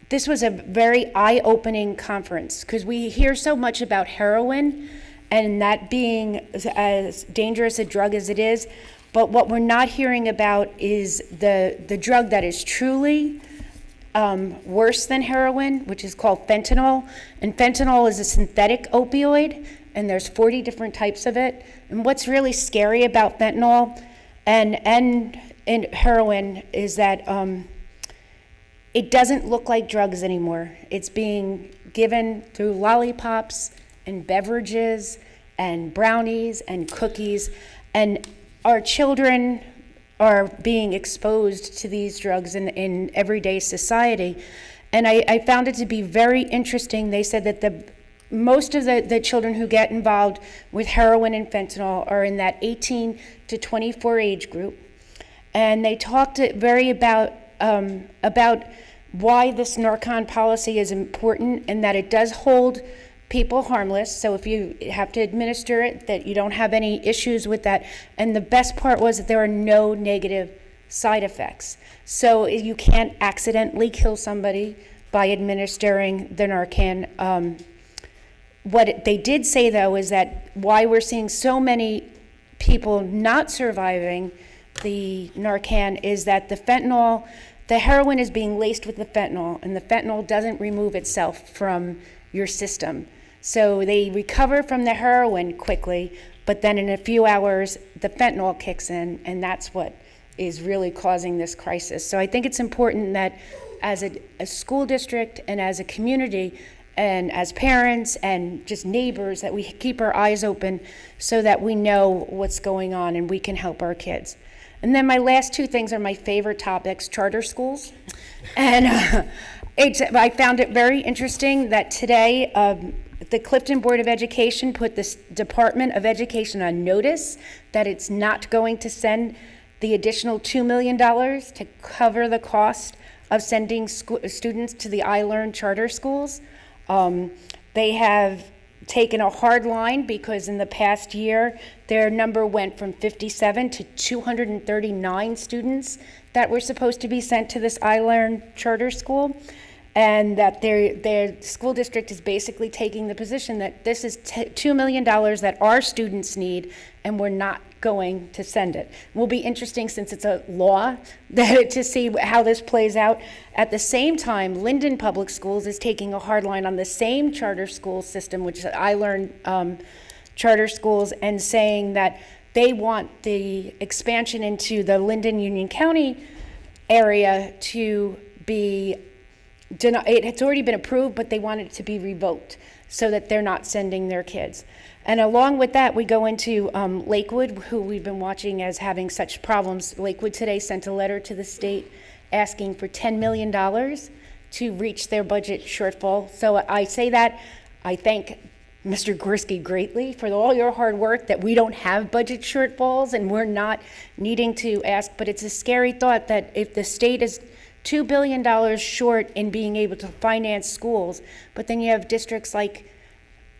Speaker 15: this was a very eye-opening conference, because we hear so much about heroin and that being as dangerous a drug as it is, but what we're not hearing about is the drug that is truly worse than heroin, which is called fentanyl. And fentanyl is a synthetic opioid, and there's 40 different types of it. And what's really scary about fentanyl and heroin is that it doesn't look like drugs anymore. It's being given through lollipops and beverages and brownies and cookies, and our children are being exposed to these drugs in everyday society. And I found it to be very interesting. They said that most of the children who get involved with heroin and fentanyl are in that 18 to 24 age group, and they talked about why this Narcan policy is important, and that it does hold people harmless. So if you have to administer it, that you don't have any issues with that. And the best part was that there are no negative side effects. So you can't accidentally kill somebody by administering the Narcan. What they did say, though, is that why we're seeing so many people not surviving the Narcan is that the heroin is being laced with the fentanyl, and the fentanyl doesn't remove itself from your system. So they recover from the heroin quickly, but then in a few hours, the fentanyl kicks in, and that's what is really causing this crisis. So I think it's important that as a school district and as a community and as parents and just neighbors, that we keep our eyes open so that we know what's going on and we can help our kids. And then my last two things are my favorite topics: charter schools. And I found it very interesting that today the Clifton Board of Education put this Department of Education on notice that it's not going to send the additional $2 million to cover the cost of sending students to the iLearn charter schools. They have taken a hard line because in the past year, their number went from 57 to 239 students that were supposed to be sent to this iLearn charter school, and that their school district is basically taking the position that this is $2 million that our students need, and we're not going to send it. It will be interesting, since it's a law, to see how this plays out. At the same time, Linden Public Schools is taking a hard line on the same charter school system, which is iLearn charter schools, and saying that they want the expansion into the Linden Union County area to be it's already been approved, but they want it to be revoked so that they're not sending their kids. And along with that, we go into Lakewood, who we've been watching as having such problems. Lakewood today sent a letter to the state asking for $10 million to reach their budget shortfall. So I say that, I thank Mr. Gorski greatly for all your hard work, that we don't have budget shortfalls and we're not needing to ask, but it's a scary thought that if the state is $2 billion short in being able to finance schools, but then you have districts like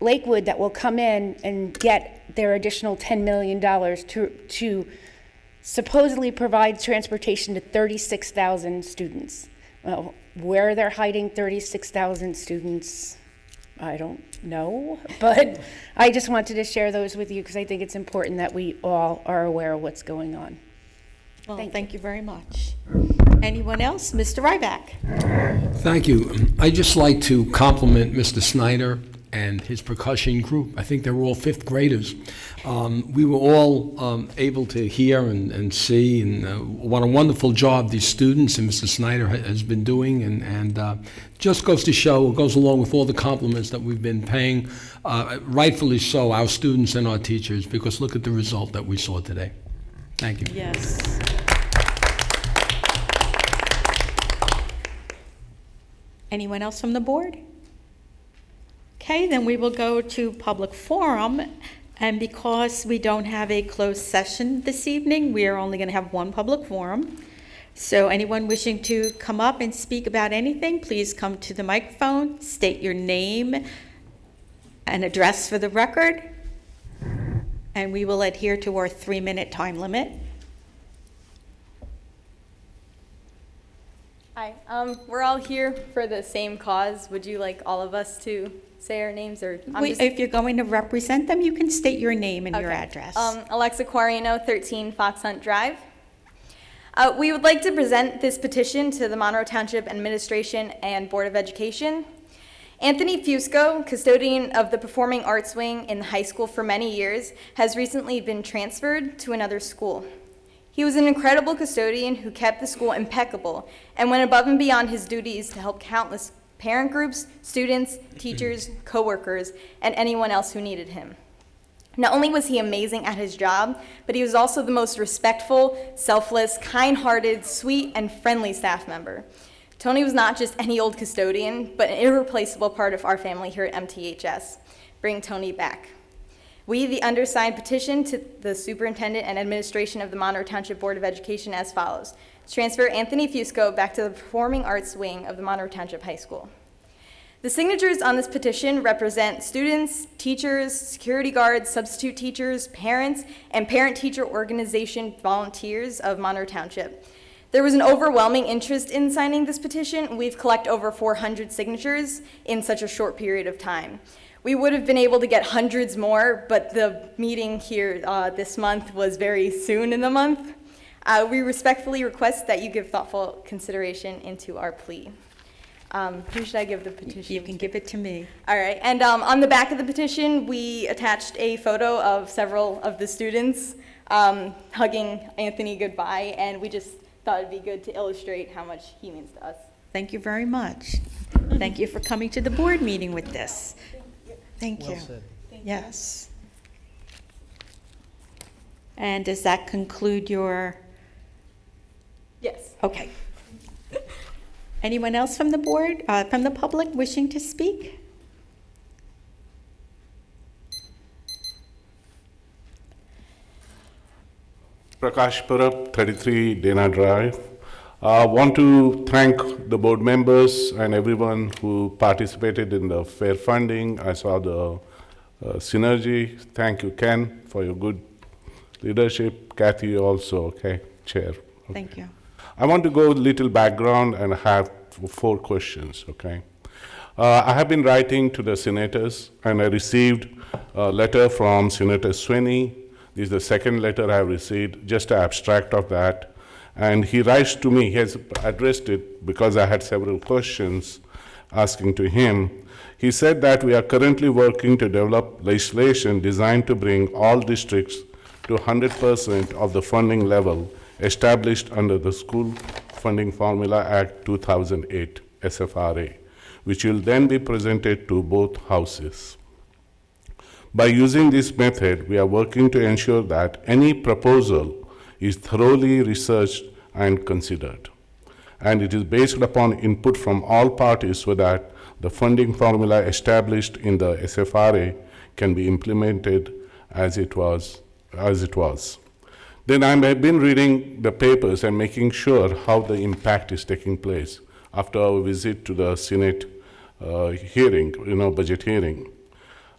Speaker 15: Lakewood that will come in and get their additional $10 million to supposedly provide transportation to 36,000 students. Well, where they're hiding 36,000 students, I don't know, but I just wanted to share those with you because I think it's important that we all are aware of what's going on.
Speaker 1: Well, thank you very much. Anyone else? Mr. Ryback.
Speaker 11: Thank you. I'd just like to compliment Mr. Snyder and his percussion group. I think they were all fifth graders. We were all able to hear and see, and what a wonderful job these students and Mr. Snyder has been doing, and just goes to show, it goes along with all the compliments that we've been paying, rightfully so, our students and our teachers, because look at the result that we saw today. Thank you.
Speaker 1: Yes. Anyone else from the board? Okay, then we will go to public forum, and because we don't have a closed session this evening, we are only going to have one public forum. So anyone wishing to come up and speak about anything, please come to the microphone, state your name and address for the record, and we will adhere to our 3-minute time limit.
Speaker 20: Hi, we're all here for the same cause. Would you like all of us to say our names, or
Speaker 1: If you're going to represent them, you can state your name and your
Speaker 20: Okay.
Speaker 1: address.
Speaker 20: Alexa Quarino, 13 Fox Hunt Drive. We would like to present this petition to the Monroe Township Administration and Board of Education. Anthony Fusco, custodian of the Performing Arts Wing in the high school for many years, has recently been transferred to another school. He was an incredible custodian who kept the school impeccable and went above and beyond his duties to help countless parent groups, students, teachers, coworkers, and anyone else who needed him. Not only was he amazing at his job, but he was also the most respectful, selfless, kind-hearted, sweet, and friendly staff member. Tony was not just any old custodian, but an irreplaceable part of our family here at MTHS. Bring Tony back. We, the undersigned, petition to the Superintendent and Administration of the Monroe Township Board of Education as follows. Transfer Anthony Fusco back to the Performing Arts Wing of the Monroe Township High School. The signatures on this petition represent students, teachers, security guards, substitute teachers, parents, and parent-teacher organization volunteers of Monroe Township. There was an overwhelming interest in signing this petition. We've collected over 400 signatures in such a short period of time. We would have been able to get hundreds more, but the meeting here this month was very soon in the month. We respectfully request that you give thoughtful consideration into our plea. Who should I give the petition?
Speaker 1: You can give it to me.
Speaker 20: All right, and on the back of the petition, we attached a photo of several of the students hugging Anthony goodbye, and we just thought it'd be good to illustrate how much he means to us.
Speaker 1: Thank you very much. Thank you for coming to the board meeting with this. Thank you.
Speaker 4: Well said.
Speaker 1: Yes. And does that conclude your?
Speaker 20: Yes.
Speaker 1: Okay. Anyone else from the board, from the public wishing to speak?
Speaker 16: Prakash Parab, 33 Dana Drive. Want to thank the board members and everyone who participated in the fair funding. I saw the synergy. Thank you, Ken, for your good leadership. Kathy also, okay, Chair. Okay.
Speaker 1: Thank you.
Speaker 16: I want to go a little background and have 4 questions, okay? I have been writing to the senators, and I received a letter from Senator Swinney. This is the second letter I have received, just an abstract of that. And he writes to me, he has addressed it because I had several questions asking to him. He said that we are currently working to develop legislation designed to bring all districts to 100% of the funding level established under the School Funding Formula Act 2008, SFRA, which will then be presented to both houses. By using this method, we are working to ensure that any proposal is thoroughly researched and considered. And it is based upon input from all parties so that the funding formula established in the SFRA can be implemented as it was. Then I've been reading the papers and making sure how the impact is taking place after our visit to the Senate hearing, budget hearing.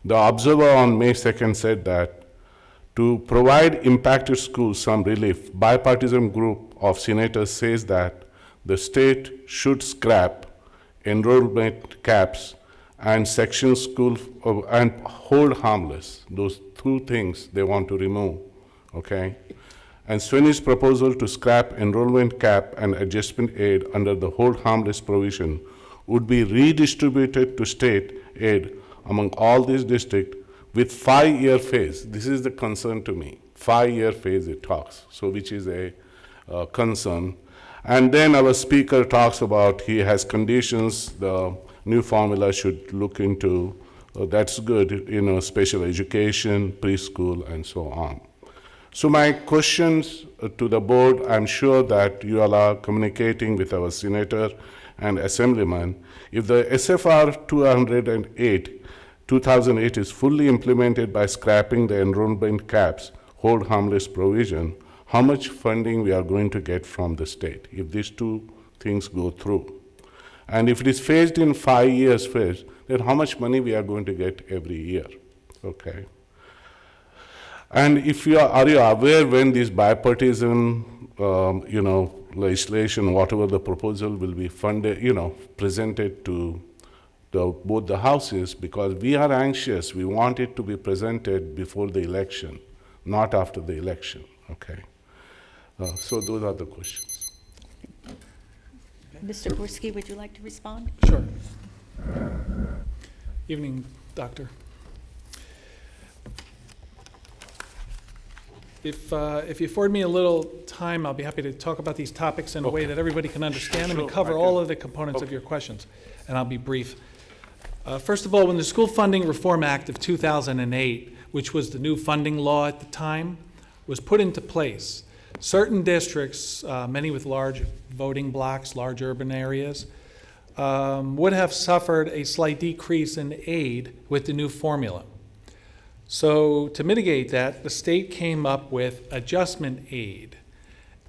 Speaker 16: The observer on May 2nd said that to provide impacted schools some relief, bipartisan group of senators says that the state should scrap enrollment caps and section school and hold harmless. Those two things they want to remove, okay? And Sweeney's proposal to scrap enrollment cap and adjustment aid under the hold harmless provision would be redistributed to state aid among all these districts with 5-year phase. This is the concern to me. 5-year phase it talks, so which is a concern. And then our speaker talks about he has conditions the new formula should look into. That's good, special education, preschool, and so on. So my questions to the board, I'm sure that you all are communicating with our senator and assemblyman. If the SFR 2008 is fully implemented by scrapping the enrollment caps, hold harmless provision, how much funding we are going to get from the state if these two things go through? And if it is phased in 5 years phase, then how much money we are going to get every year, okay? And if are you aware when this bipartisan, legislation, whatever the proposal will be funded, presented to both the houses, because we are anxious, we want it to be presented before the election, not after the election, okay? So those are the questions.
Speaker 1: Mr. Gorski, would you like to respond?
Speaker 2: Sure. Evening, Doctor. If you afford me a little time, I'll be happy to talk about these topics in a way that everybody can understand them and cover all of the components of your questions, and I'll be brief. First of all, when the School Funding Reform Act of 2008, which was the new funding law at the time, was put into place, certain districts, many with large voting blocks, large urban areas, would have suffered a slight decrease in aid with the new formula. So to mitigate that, the state came up with adjustment aid,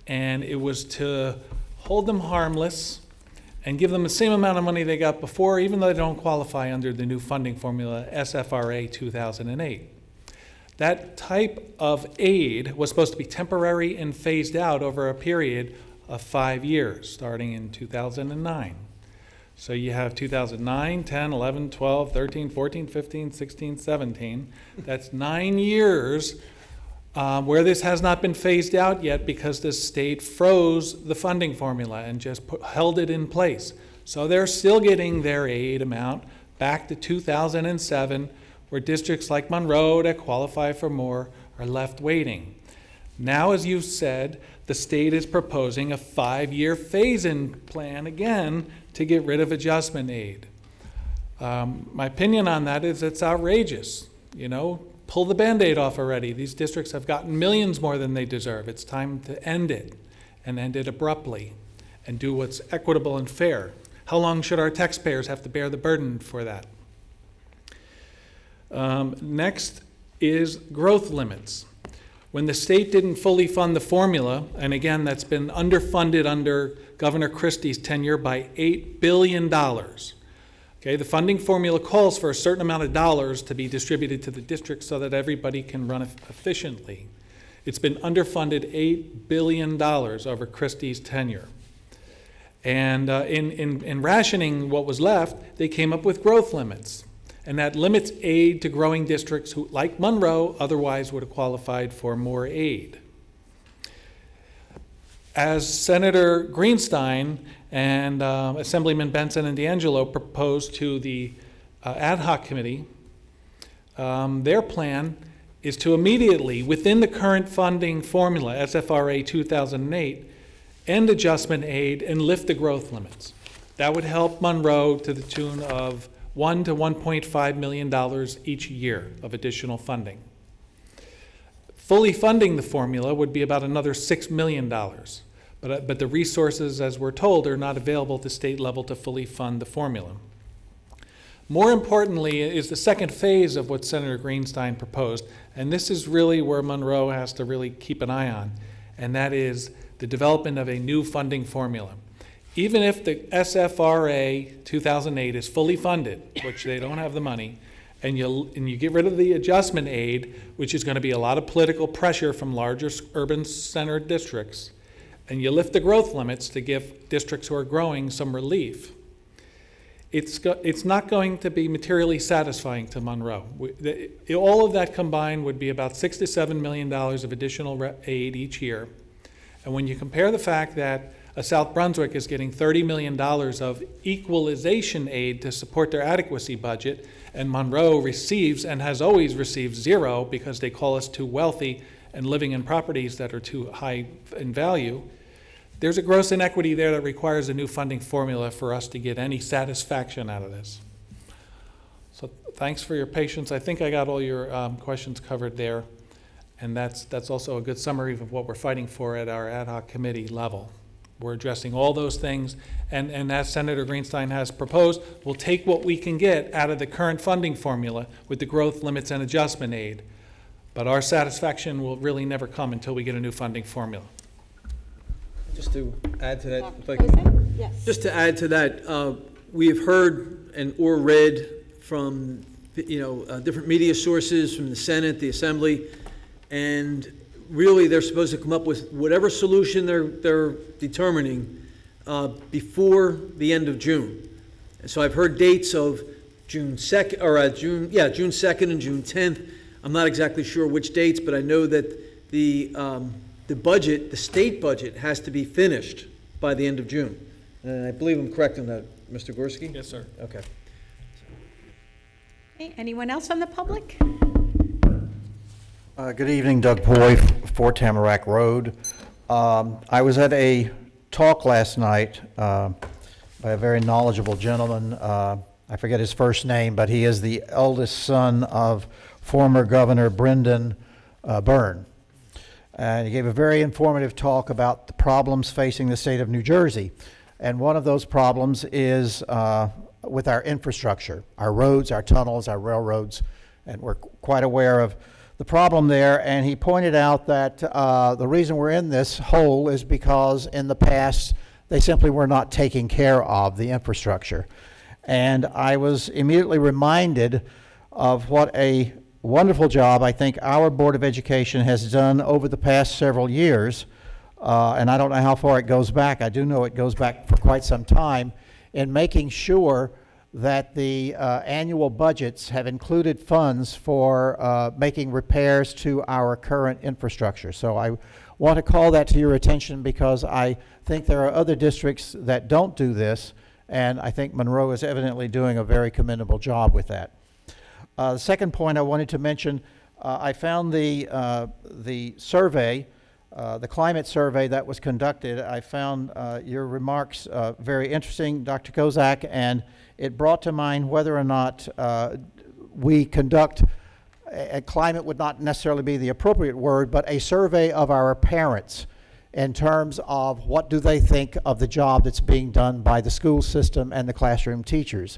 Speaker 2: and it was to hold them harmless and give them the same amount of money they got before, even though they don't qualify under the new funding formula, SFRA 2008. That type of aid was supposed to be temporary and phased out over a period of 5 years, starting in 2009. So you have 2009, 10, 11, 12, 13, 14, 15, 16, 17. That's 9 years where this has not been phased out yet because the state froze the funding formula and just held it in place. So they're still getting their aid amount back to 2007, where districts like Monroe that qualify for more are left waiting. Now, as you said, the state is proposing a 5-year phase-in plan again to get rid of adjustment aid. My opinion on that is it's outrageous. Pull the Band-Aid off already. These districts have gotten millions more than they deserve. It's time to end it, and end it abruptly, and do what's equitable and fair. How long should our taxpayers have to bear the burden for that? Next is growth limits. When the state didn't fully fund the formula, and again, that's been underfunded under Governor Christie's tenure by $8 billion. Okay, the funding formula calls for a certain amount of dollars to be distributed to the district so that everybody can run efficiently. It's been underfunded $8 billion over Christie's tenure. And in rationing what was left, they came up with growth limits. And that limits aid to growing districts who, like Monroe, otherwise would have qualified for more aid. As Senator Greenstein and Assemblyman Benson and D'Angelo proposed to the ad hoc committee, their plan is to immediately, within the current funding formula, SFRA 2008, end adjustment aid and lift the growth limits. That would help Monroe to the tune of $1 to $1.5 million each year of additional funding. Fully funding the formula would be about another $6 million, but the resources, as we're told, are not available at the state level to fully fund the formula. More importantly is the second phase of what Senator Greenstein proposed, and this is really where Monroe has to really keep an eye on, and that is the development of a new funding formula. Even if the SFRA 2008 is fully funded, which they don't have the money, and you get rid of the adjustment aid, which is going to be a lot of political pressure from larger urban center districts, and you lift the growth limits to give districts who are growing some relief, it's not going to be materially satisfying to Monroe. All of that combined would be about $6 to $7 million of additional aid each year. And when you compare the fact that South Brunswick is getting $30 million of equalization aid to support their adequacy budget, and Monroe receives and has always received zero because they call us too wealthy and living in properties that are too high in value, there's a gross inequity there that requires a new funding formula for us to get any satisfaction out of this. So thanks for your patience. I think I got all your questions covered there, and that's also a good summary of what we're fighting for at our ad hoc committee level. We're addressing all those things, and as Senator Greenstein has proposed, we'll take what we can get out of the current funding formula with the growth limits and adjustment aid, but our satisfaction will really never come until we get a new funding formula.
Speaker 4: Just to add to that, if I can, just to add to that, we have heard or read from different media sources from the Senate, the Assembly, and really they're supposed to come up with whatever solution they're determining before the end of June. And so I've heard dates of June 2nd or June 2nd and June 10th. I'm not exactly sure which dates, but I know that the budget, the state budget, has to be finished by the end of June. And I believe I'm correct on that, Mr. Gorski?
Speaker 2: Yes, sir.
Speaker 4: Okay.
Speaker 1: Okay, anyone else from the public?
Speaker 21: Good evening, Doug Poy, 4 Tamarack Road. I was at a talk last night by a very knowledgeable gentleman. I forget his first name, but he is the eldest son of former Governor Brendan Byrne. And he gave a very informative talk about the problems facing the state of New Jersey. And one of those problems is with our infrastructure, our roads, our tunnels, our railroads, and we're quite aware of the problem there. And he pointed out that the reason we're in this hole is because in the past they simply were not taking care of the infrastructure. And I was immediately reminded of what a wonderful job I think our Board of Education has done over the past several years, and I don't know how far it goes back. I do know it goes back for quite some time, in making sure that the annual budgets have included funds for making repairs to our current infrastructure. So I want to call that to your attention because I think there are other districts that don't do this, and I think Monroe is evidently doing a very commendable job with that. The second point I wanted to mention, I found the survey, the climate survey that was conducted. I found your remarks very interesting, Dr. Kozak, and it brought to mind whether or not we conduct, climate would not necessarily be the appropriate word, but a survey of our parents in terms of what do they think of the job that's being done by the school system and the classroom teachers.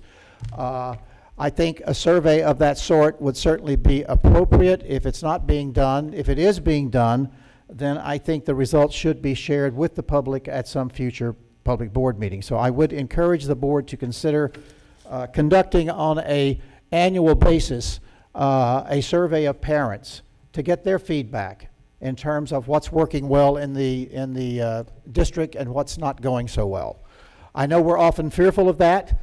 Speaker 21: I think a survey of that sort would certainly be appropriate. If it's not being done, if it is being done, then I think the results should be shared with the public at some future public board meeting. So I would encourage the board to consider conducting on an annual basis a survey of parents to get their feedback in terms of what's working well in the district and what's not going so well. I know we're often fearful of that.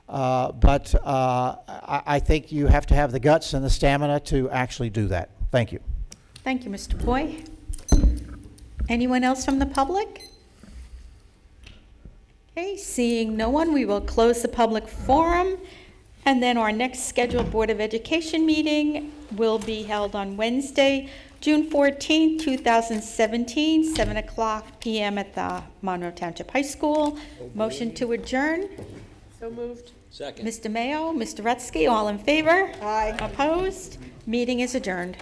Speaker 21: But I think you have to have the guts and the stamina to actually do that. Thank you.
Speaker 1: Thank you, Mr. Poy. Anyone else from the public? Okay, seeing no one, we will close the public forum, and then our next scheduled Board of Education meeting will be held on Wednesday, June 14, 2017, 7 o'clock p.m. at the Monroe Township High School. Motion to adjourn.
Speaker 13: So moved.
Speaker 18: Second.
Speaker 1: Mr. Mayo, Mr. Rutsky, all in favor?
Speaker 12: Aye.
Speaker 1: Opposed? Meeting is adjourned.